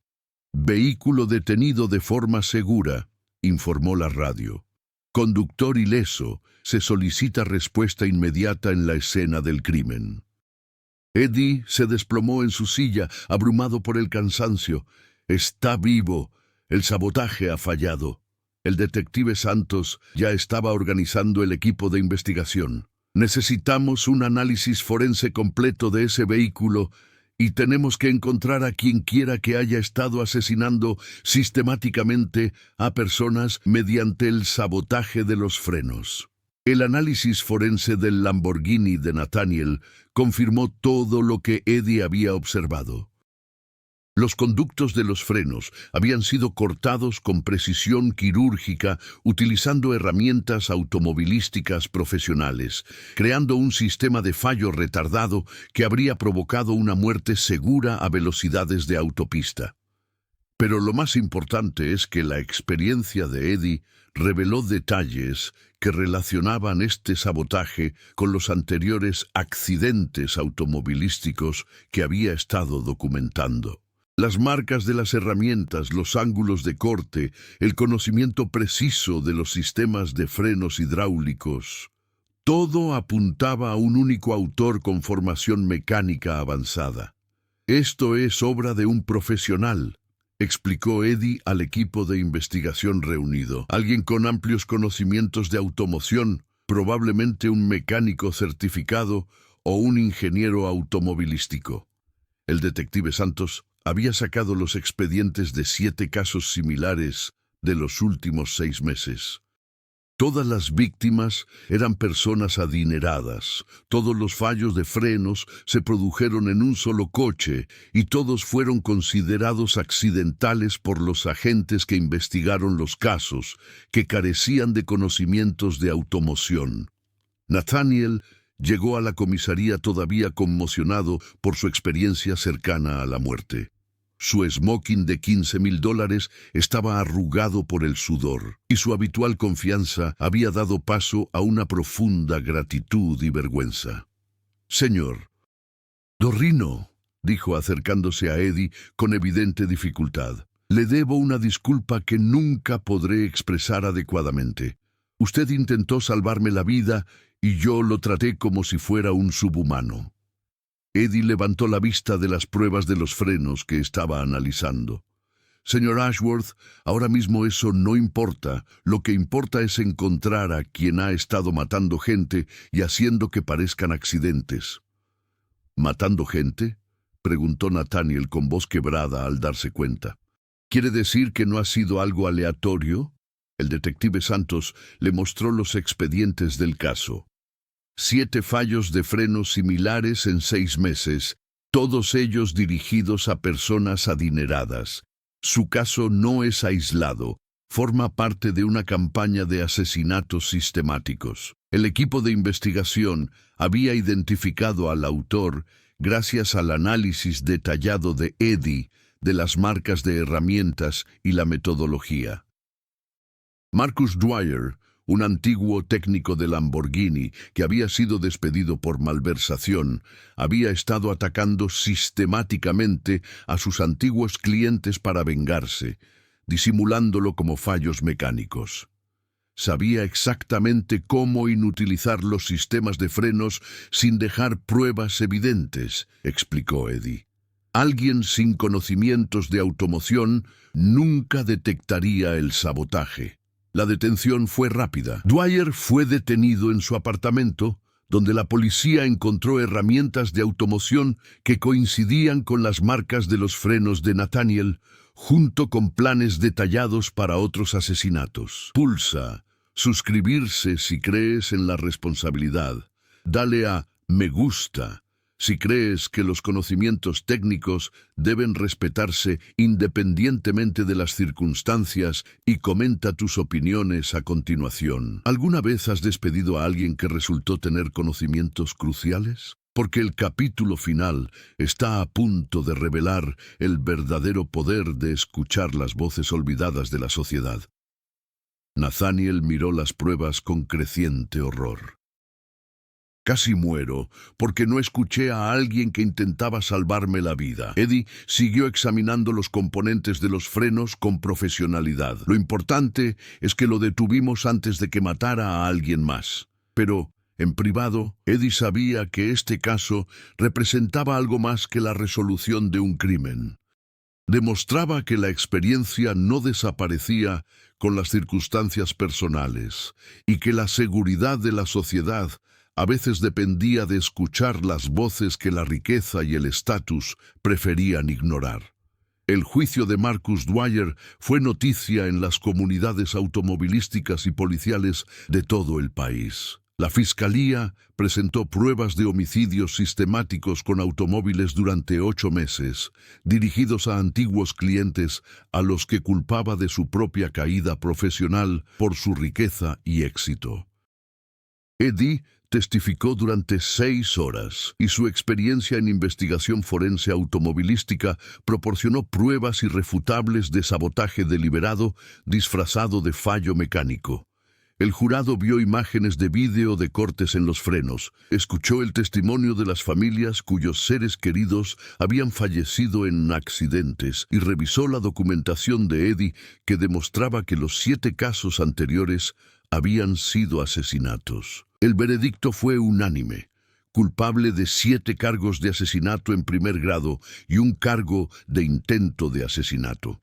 Vehículo detenido de forma segura, informó la radio. Conductor ileso, se solicita respuesta inmediata en la escena del crimen. Eddie se desplomó en su silla, abrumado por el cansancio. Está vivo. El sabotaje ha fallado. El detective Santos ya estaba organizando el equipo de investigación. Necesitamos un análisis forense completo de ese vehículo y tenemos que encontrar a quien quiera que haya estado asesinando sistemáticamente a personas mediante el sabotaje de los frenos. El análisis forense del Lamborghini de Nathaniel confirmó todo lo que Eddie había observado. Los conductos de los frenos habían sido cortados con precisión quirúrgica utilizando herramientas automovilísticas profesionales, creando un sistema de fallo retardado que habría provocado una muerte segura a velocidades de autopista. Pero lo más importante es que la experiencia de Eddie reveló detalles que relacionaban este sabotaje con los anteriores accidentes automovilísticos que había estado documentando. Las marcas de las herramientas, los ángulos de corte, el conocimiento preciso de los sistemas de frenos hidráulicos, todo apuntaba a un único autor con formación mecánica avanzada. Esto es obra de un profesional, explicó Eddie al equipo de investigación reunido. Alguien con amplios conocimientos de automoción, probablemente un mecánico certificado o un ingeniero automovilístico. El detective Santos había sacado los expedientes de 7 casos similares de los últimos 6 meses. Todas las víctimas eran personas adineradas, todos los fallos de frenos se produjeron en un solo coche y todos fueron considerados accidentales por los agentes que investigaron los casos, que carecían de conocimientos de automoción. Nathaniel llegó a la comisaría todavía conmocionado por su experiencia cercana a la muerte. Su smoking de $15,000 estaba arrugado por el sudor, y su habitual confianza había dado paso a una profunda gratitud y vergüenza. «Señor Dorrino», dijo acercándose a Eddie con evidente dificultad, «le debo una disculpa que nunca podré expresar adecuadamente. Usted intentó salvarme la vida y yo lo traté como si fuera un subhumano». Eddie levantó la vista de las pruebas de los frenos que estaba analizando. «Señor Ashworth, ahora mismo eso no importa. Lo que importa es encontrar a quien ha estado matando gente y haciendo que parezcan accidentes». «¿Matando gente?», preguntó Nathaniel con voz quebrada al darse cuenta. «¿Quiere decir que no ha sido algo aleatorio?». El detective Santos le mostró los expedientes del caso. 7 fallos de frenos similares en 6 meses, todos ellos dirigidos a personas adineradas. Su caso no es aislado, forma parte de una campaña de asesinatos sistemáticos. El equipo de investigación había identificado al autor gracias al análisis detallado de Eddie de las marcas de herramientas y la metodología. Marcus Dwyer, un antiguo técnico de Lamborghini que había sido despedido por malversación, había estado atacando sistemáticamente a sus antiguos clientes para vengarse, disimulándolo como fallos mecánicos. Sabía exactamente cómo inutilizar los sistemas de frenos sin dejar pruebas evidentes, explicó Eddie. Alguien sin conocimientos de automoción nunca detectaría el sabotaje. La detención fue rápida. Dwyer fue detenido en su apartamento, donde la policía encontró herramientas de automoción que coincidían con las marcas de los frenos de Nathaniel, junto con planes detallados para otros asesinatos. Pulsa suscribirse si crees en la responsabilidad. Dale a me gusta si crees que los conocimientos técnicos deben respetarse independientemente de las circunstancias, y comenta tus opiniones a continuación. ¿Alguna vez has despedido a alguien que resultó tener conocimientos cruciales? Porque el capítulo final está a punto de revelar el verdadero poder de escuchar las voces olvidadas de la sociedad. Nathaniel miró las pruebas con creciente horror. «Casi muero porque no escuché a alguien que intentaba salvarme la vida». Eddie siguió examinando los componentes de los frenos con profesionalidad. Lo importante es que lo detuvimos antes de que matara a alguien más. Pero, en privado, Eddie sabía que este caso representaba algo más que la resolución de un crimen. Demostraba que la experiencia no desaparecía con las circunstancias personales y que la seguridad de la sociedad a veces dependía de escuchar las voces que la riqueza y el estatus preferían ignorar. El juicio de Marcus Dwyer fue noticia en las comunidades automovilísticas y policiales de todo el país. La Fiscalía presentó pruebas de homicidios sistemáticos con automóviles durante 8 meses, dirigidos a antiguos clientes a los que culpaba de su propia caída profesional por su riqueza y éxito. Eddie testificó durante 6 horas y su experiencia en investigación forense automovilística proporcionó pruebas irrefutables de sabotaje deliberado disfrazado de fallo mecánico. El jurado vio imágenes de vídeo de cortes en los frenos, escuchó el testimonio de las familias cuyos seres queridos habían fallecido en accidentes y revisó la documentación de Eddie que demostraba que los 7 casos anteriores habían sido asesinatos. El veredicto fue unánime: culpable de 7 cargos de asesinato en primer grado y un cargo de intento de asesinato.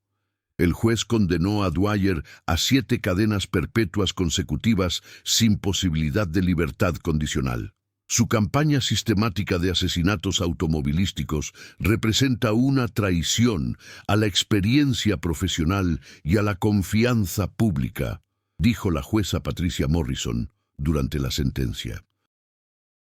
El juez condenó a Dwyer a 7 cadenas perpetuas consecutivas sin posibilidad de libertad condicional. Su campaña sistemática de asesinatos automovilísticos representa una traición a la experiencia profesional y a la confianza pública, dijo la jueza Patricia Morrison durante la sentencia.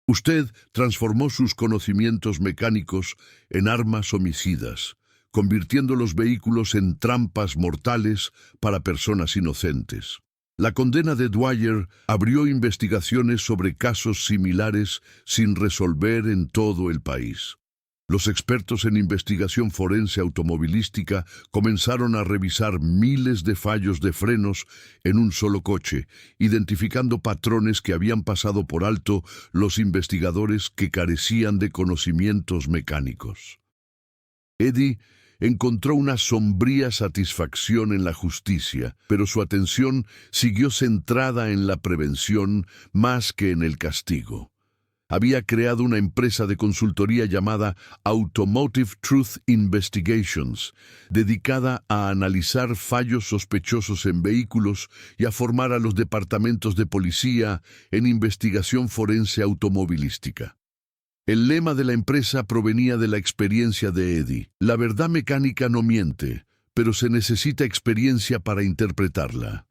Usted transformó sus conocimientos mecánicos en armas homicidas, convirtiendo los vehículos en trampas mortales para personas inocentes. La condena de Dwyer abrió investigaciones sobre casos similares sin resolver en todo el país. Los expertos en investigación forense automovilística comenzaron a revisar miles de fallos de frenos en un solo coche, identificando patrones que habían pasado por alto los investigadores que carecían de conocimientos mecánicos. Eddie encontró una sombría satisfacción en la justicia, pero su atención siguió centrada en la prevención más que en el castigo. Había creado una empresa de consultoría llamada Automotive Truth Investigations, dedicada a analizar fallos sospechosos en vehículos y a formar a los departamentos de policía en investigación forense automovilística. El lema de la empresa provenía de la experiencia de Eddie. La verdad mecánica no miente, pero se necesita experiencia para interpretarla.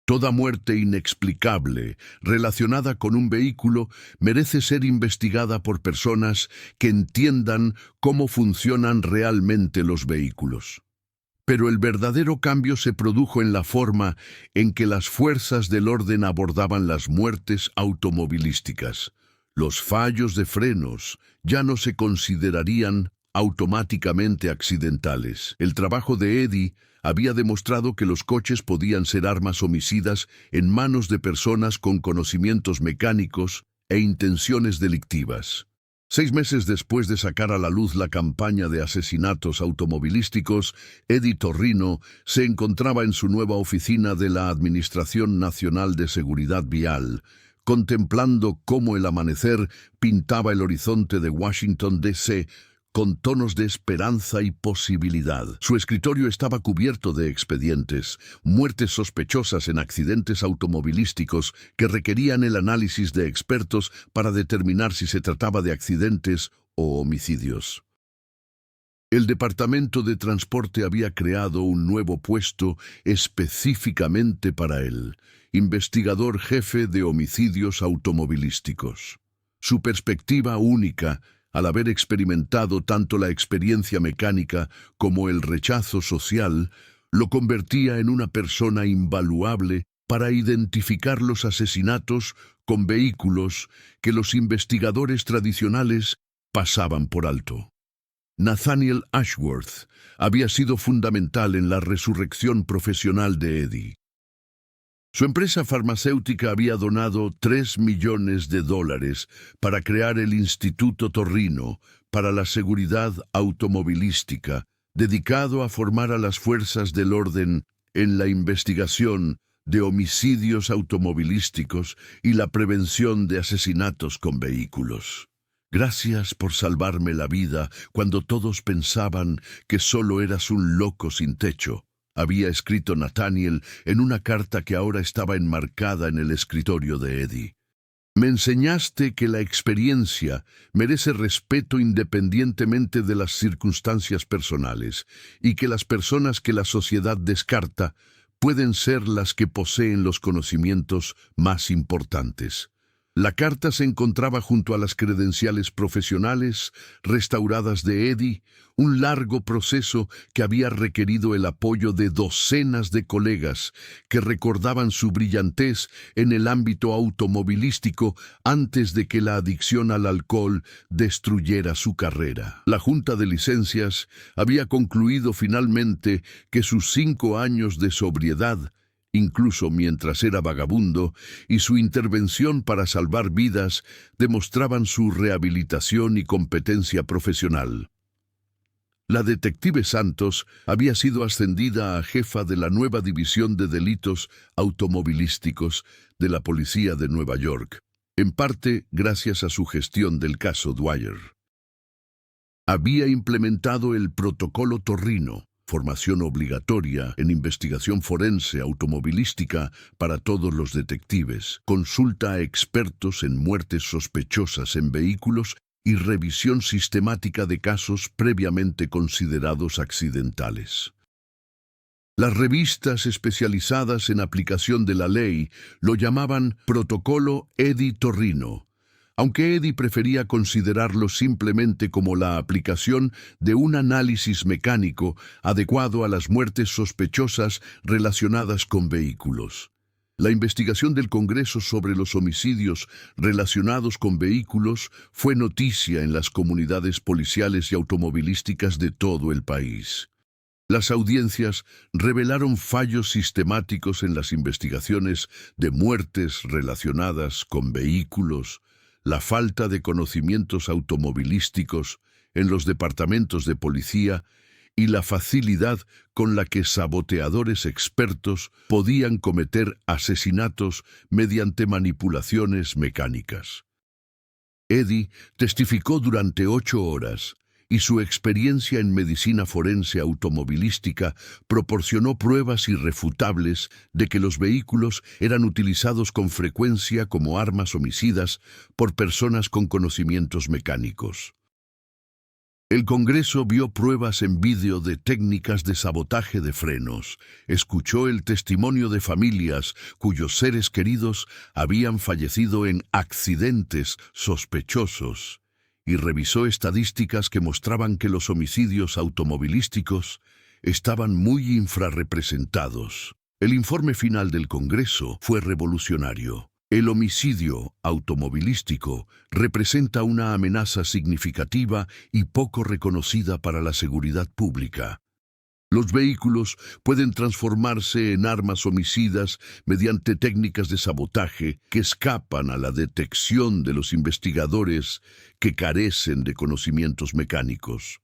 Toda muerte inexplicable relacionada con un vehículo merece ser investigada por personas que entiendan cómo funcionan realmente los vehículos. Pero el verdadero cambio se produjo en la forma en que las fuerzas del orden abordaban las muertes automovilísticas. Los fallos de frenos ya no se considerarían automáticamente accidentales. El trabajo de Eddie había demostrado que los coches podían ser armas homicidas en manos de personas con conocimientos mecánicos e intenciones delictivas. 6 meses después de sacar a la luz la campaña de asesinatos automovilísticos, Eddie Torrino se encontraba en su nueva oficina de la Administración Nacional de Seguridad Vial, contemplando cómo el amanecer pintaba el horizonte de Washington, D.C., con tonos de esperanza y posibilidad. Su escritorio estaba cubierto de expedientes, muertes sospechosas en accidentes automovilísticos que requerían el análisis de expertos para determinar si se trataba de accidentes o homicidios. El Departamento de Transporte había creado un nuevo puesto específicamente para él, investigador jefe de homicidios automovilísticos. Su perspectiva única, al haber experimentado tanto la experiencia mecánica como el rechazo social, lo convertía en una persona invaluable para identificar los asesinatos con vehículos que los investigadores tradicionales pasaban por alto. Nathaniel Ashworth había sido fundamental en la resurrección profesional de Eddie. Su empresa farmacéutica había donado $3 millones para crear el Instituto Torrino para la Seguridad Automovilística, dedicado a formar a las fuerzas del orden en la investigación de homicidios automovilísticos y la prevención de asesinatos con vehículos. Gracias por salvarme la vida cuando todos pensaban que solo eras un loco sin techo, había escrito Nathaniel en una carta que ahora estaba enmarcada en el escritorio de Eddie. Me enseñaste que la experiencia merece respeto independientemente de las circunstancias personales y que las personas que la sociedad descarta pueden ser las que poseen los conocimientos más importantes. La carta se encontraba junto a las credenciales profesionales restauradas de Eddie, un largo proceso que había requerido el apoyo de docenas de colegas que recordaban su brillantez en el ámbito automovilístico antes de que la adicción al alcohol destruyera su carrera. La Junta de Licencias había concluido finalmente que sus 5 años de sobriedad, incluso mientras era vagabundo, y su intervención para salvar vidas demostraban su rehabilitación y competencia profesional. La detective Santos había sido ascendida a jefa de la nueva división de delitos automovilísticos de la Policía de Nueva York, en parte gracias a su gestión del caso Dwyer. Había implementado el Protocolo Torrino, formación obligatoria en investigación forense automovilística para todos los detectives, consulta a expertos en muertes sospechosas en vehículos y revisión sistemática de casos previamente considerados accidentales. Las revistas especializadas en aplicación de la ley lo llamaban Protocolo Eddie Torrino, aunque Eddie prefería considerarlo simplemente como la aplicación de un análisis mecánico adecuado a las muertes sospechosas relacionadas con vehículos. La investigación del Congreso sobre los homicidios relacionados con vehículos fue noticia en las comunidades policiales y automovilísticas de todo el país. Las audiencias revelaron fallos sistemáticos en las investigaciones de muertes relacionadas con vehículos, la falta de conocimientos automovilísticos en los departamentos de policía y la facilidad con la que saboteadores expertos podían cometer asesinatos mediante manipulaciones mecánicas. Eddie testificó durante 8 horas y su experiencia en medicina forense automovilística proporcionó pruebas irrefutables de que los vehículos eran utilizados con frecuencia como armas homicidas por personas con conocimientos mecánicos. El Congreso vio pruebas en vídeo de técnicas de sabotaje de frenos, escuchó el testimonio de familias cuyos seres queridos habían fallecido en accidentes sospechosos, y revisó estadísticas que mostraban que los homicidios automovilísticos estaban muy infrarrepresentados. El informe final del Congreso fue revolucionario. El homicidio automovilístico representa una amenaza significativa y poco reconocida para la seguridad pública. Los vehículos pueden transformarse en armas homicidas mediante técnicas de sabotaje que escapan a la detección de los investigadores que carecen de conocimientos mecánicos.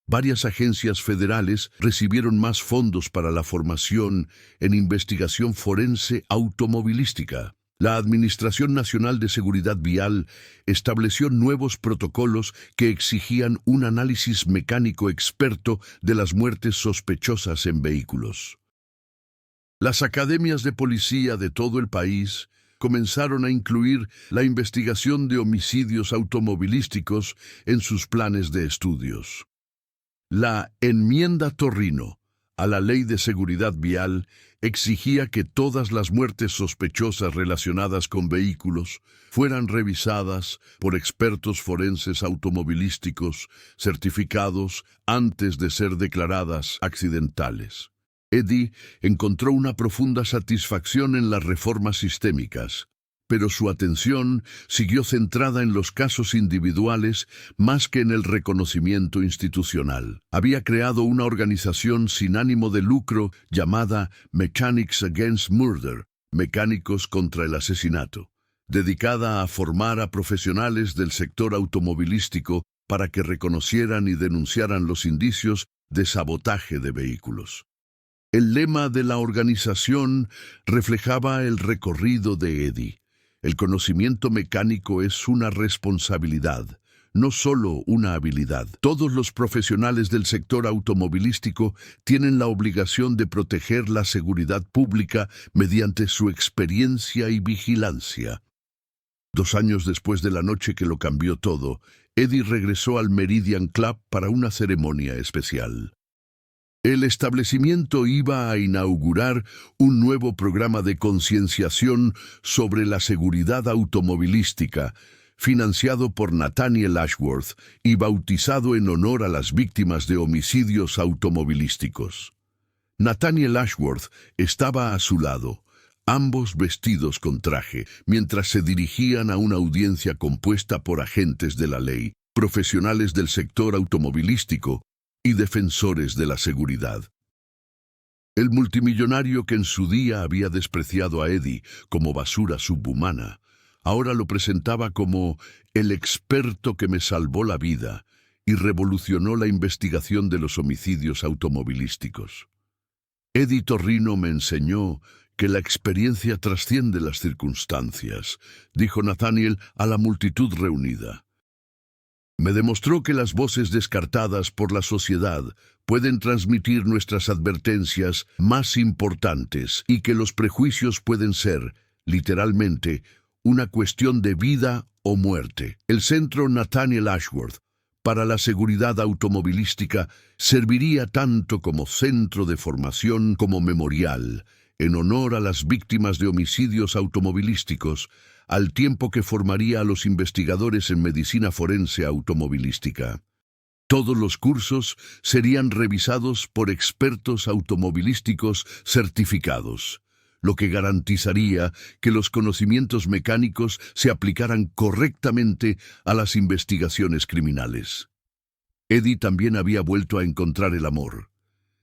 Varias agencias federales recibieron más fondos para la formación en investigación forense automovilística. La Administración Nacional de Seguridad Vial estableció nuevos protocolos que exigían un análisis mecánico experto de las muertes sospechosas en vehículos. Las academias de policía de todo el país comenzaron a incluir la investigación de homicidios automovilísticos en sus planes de estudios. La enmienda Torrino a la Ley de Seguridad Vial exigía que todas las muertes sospechosas relacionadas con vehículos fueran revisadas por expertos forenses automovilísticos certificados antes de ser declaradas accidentales. Eddie encontró una profunda satisfacción en las reformas sistémicas, pero su atención siguió centrada en los casos individuales más que en el reconocimiento institucional. Había creado una organización sin ánimo de lucro llamada Mechanics Against Murder, Mecánicos contra el Asesinato, dedicada a formar a profesionales del sector automovilístico para que reconocieran y denunciaran los indicios de sabotaje de vehículos. El lema de la organización reflejaba el recorrido de Eddie. El conocimiento mecánico es una responsabilidad, no solo una habilidad. Todos los profesionales del sector automovilístico tienen la obligación de proteger la seguridad pública mediante su experiencia y vigilancia. 2 años después de la noche que lo cambió todo, Eddie regresó al Meridian Club para una ceremonia especial. El establecimiento iba a inaugurar un nuevo programa de concienciación sobre la seguridad automovilística, financiado por Nathaniel Ashworth y bautizado en honor a las víctimas de homicidios automovilísticos. Nathaniel Ashworth estaba a su lado, ambos vestidos con traje, mientras se dirigían a una audiencia compuesta por agentes de la ley, profesionales del sector automovilístico y defensores de la seguridad. El multimillonario que en su día había despreciado a Eddie como basura subhumana, ahora lo presentaba como el experto que me salvó la vida y revolucionó la investigación de los homicidios automovilísticos. Eddie Torrino me enseñó que la experiencia trasciende las circunstancias, dijo Nathaniel a la multitud reunida. Me demostró que las voces descartadas por la sociedad pueden transmitir nuestras advertencias más importantes y que los prejuicios pueden ser, literalmente, una cuestión de vida o muerte. El Centro Nathaniel Ashworth para la Seguridad Automovilística serviría tanto como centro de formación como memorial, en honor a las víctimas de homicidios automovilísticos, al tiempo que formaría a los investigadores en medicina forense automovilística. Todos los cursos serían revisados por expertos automovilísticos certificados, lo que garantizaría que los conocimientos mecánicos se aplicaran correctamente a las investigaciones criminales. Eddie también había vuelto a encontrar el amor.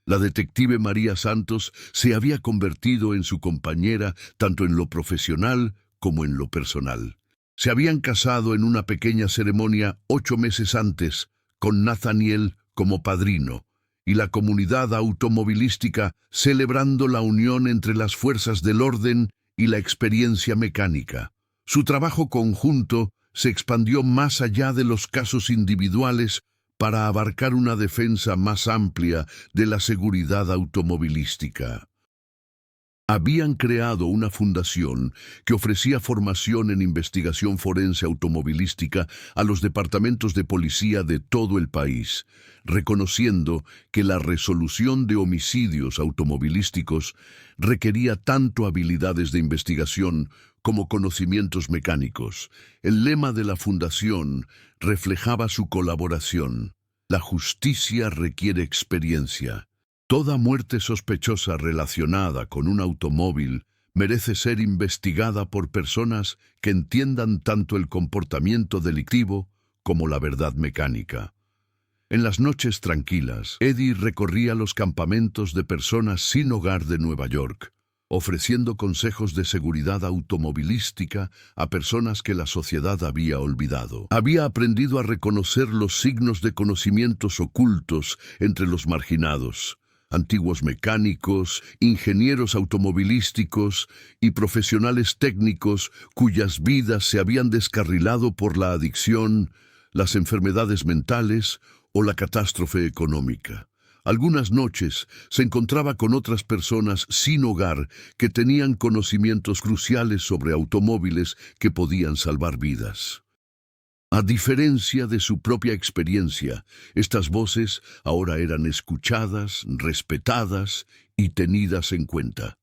La detective María Santos se había convertido en su compañera tanto en lo profesional como en lo personal. Se habían casado en una pequeña ceremonia 8 meses antes, con Nathaniel como padrino, y la comunidad automovilística celebrando la unión entre las fuerzas del orden y la experiencia mecánica. Su trabajo conjunto se expandió más allá de los casos individuales para abarcar una defensa más amplia de la seguridad automovilística. Habían creado una fundación que ofrecía formación en investigación forense automovilística a los departamentos de policía de todo el país, reconociendo que la resolución de homicidios automovilísticos requería tanto habilidades de investigación como conocimientos mecánicos. El lema de la fundación reflejaba su colaboración. La justicia requiere experiencia. Toda muerte sospechosa relacionada con un automóvil merece ser investigada por personas que entiendan tanto el comportamiento delictivo como la verdad mecánica. En las noches tranquilas, Eddie recorría los campamentos de personas sin hogar de Nueva York, ofreciendo consejos de seguridad automovilística a personas que la sociedad había olvidado. Había aprendido a reconocer los signos de conocimientos ocultos entre los marginados. Antiguos mecánicos, ingenieros automovilísticos y profesionales técnicos cuyas vidas se habían descarrilado por la adicción, las enfermedades mentales o la catástrofe económica. Algunas noches se encontraba con otras personas sin hogar que tenían conocimientos cruciales sobre automóviles que podían salvar vidas. A diferencia de su propia experiencia, estas voces ahora eran escuchadas, respetadas y tenidas en cuenta.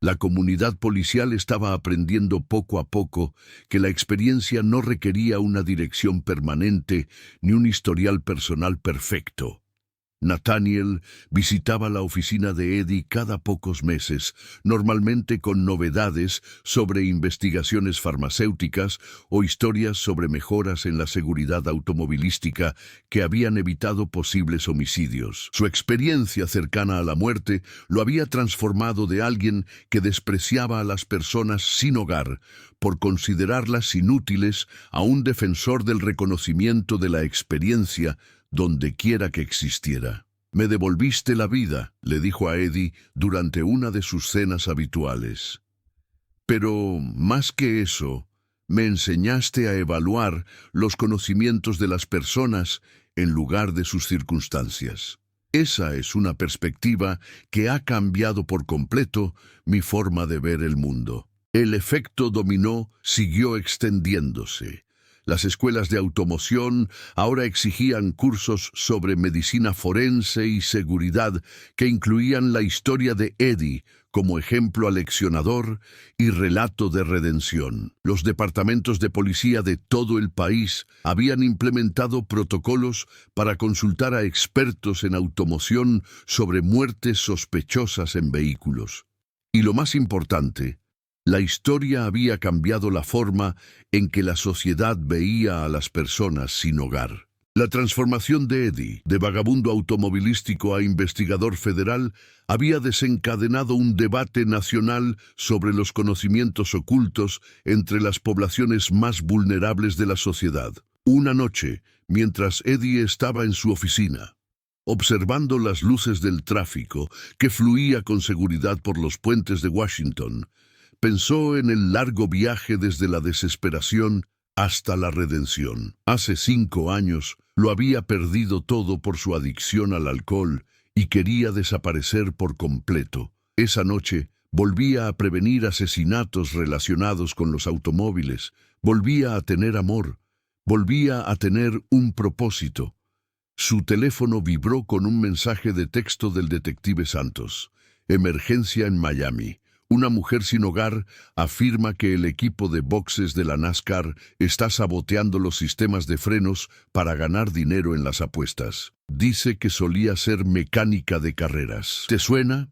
La comunidad policial estaba aprendiendo poco a poco que la experiencia no requería una dirección permanente ni un historial personal perfecto. Nathaniel visitaba la oficina de Eddie cada pocos meses, normalmente con novedades sobre investigaciones farmacéuticas o historias sobre mejoras en la seguridad automovilística que habían evitado posibles homicidios. Su experiencia cercana a la muerte lo había transformado de alguien que despreciaba a las personas sin hogar por considerarlas inútiles a un defensor del reconocimiento de la experiencia donde quiera que existiera. «Me devolviste la vida», le dijo a Eddie durante una de sus cenas habituales. «Pero, más que eso, me enseñaste a evaluar los conocimientos de las personas en lugar de sus circunstancias. Esa es una perspectiva que ha cambiado por completo mi forma de ver el mundo». El efecto dominó siguió extendiéndose. Las escuelas de automoción ahora exigían cursos sobre medicina forense y seguridad que incluían la historia de Eddie como ejemplo aleccionador y relato de redención. Los departamentos de policía de todo el país habían implementado protocolos para consultar a expertos en automoción sobre muertes sospechosas en vehículos. Y lo más importante, la historia había cambiado la forma en que la sociedad veía a las personas sin hogar. La transformación de Eddie, de vagabundo automovilístico a investigador federal, había desencadenado un debate nacional sobre los conocimientos ocultos entre las poblaciones más vulnerables de la sociedad. Una noche, mientras Eddie estaba en su oficina, observando las luces del tráfico que fluía con seguridad por los puentes de Washington, pensó en el largo viaje desde la desesperación hasta la redención. Hace 5 años lo había perdido todo por su adicción al alcohol y quería desaparecer por completo. Esa noche volvía a prevenir asesinatos relacionados con los automóviles, volvía a tener amor, volvía a tener un propósito. Su teléfono vibró con un mensaje de texto del detective Santos. Emergencia en Miami. Una mujer sin hogar afirma que el equipo de boxes de la NASCAR está saboteando los sistemas de frenos para ganar dinero en las apuestas. Dice que solía ser mecánica de carreras. ¿Te suena?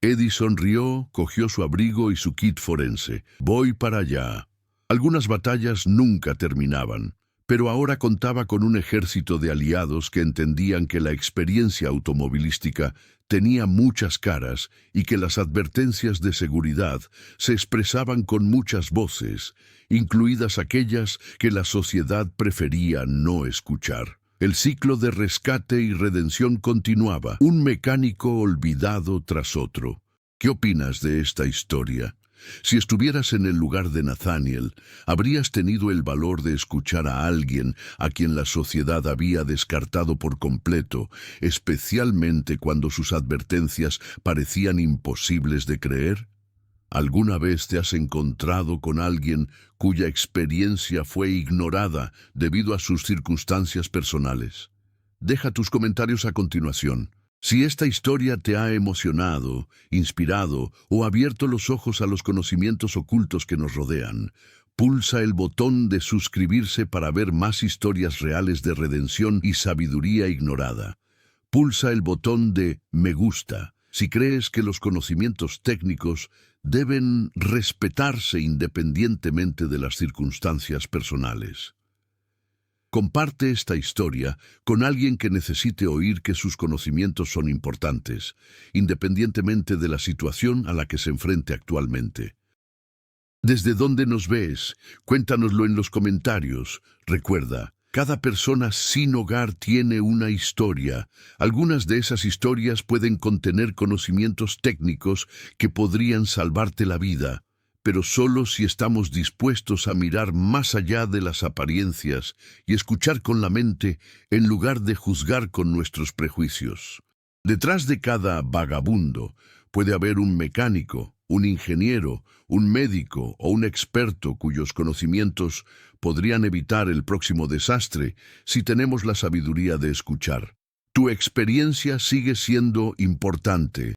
Eddie sonrió, cogió su abrigo y su kit forense. Voy para allá. Algunas batallas nunca terminaban, pero ahora contaba con un ejército de aliados que entendían que la experiencia automovilística tenía muchas caras y que las advertencias de seguridad se expresaban con muchas voces, incluidas aquellas que la sociedad prefería no escuchar. El ciclo de rescate y redención continuaba, un mecánico olvidado tras otro. ¿Qué opinas de esta historia? Si estuvieras en el lugar de Nathaniel, ¿habrías tenido el valor de escuchar a alguien a quien la sociedad había descartado por completo, especialmente cuando sus advertencias parecían imposibles de creer? ¿Alguna vez te has encontrado con alguien cuya experiencia fue ignorada debido a sus circunstancias personales? Deja tus comentarios a continuación. Si esta historia te ha emocionado, inspirado o abierto los ojos a los conocimientos ocultos que nos rodean, pulsa el botón de suscribirse para ver más historias reales de redención y sabiduría ignorada. Pulsa el botón de me gusta si crees que los conocimientos técnicos deben respetarse independientemente de las circunstancias personales. Comparte esta historia con alguien que necesite oír que sus conocimientos son importantes, independientemente de la situación a la que se enfrente actualmente. ¿Desde dónde nos ves? Cuéntanoslo en los comentarios. Recuerda, cada persona sin hogar tiene una historia. Algunas de esas historias pueden contener conocimientos técnicos que podrían salvarte la vida, pero solo si estamos dispuestos a mirar más allá de las apariencias y escuchar con la mente en lugar de juzgar con nuestros prejuicios. Detrás de cada vagabundo puede haber un mecánico, un ingeniero, un médico o un experto cuyos conocimientos podrían evitar el próximo desastre si tenemos la sabiduría de escuchar. Tu experiencia sigue siendo importante.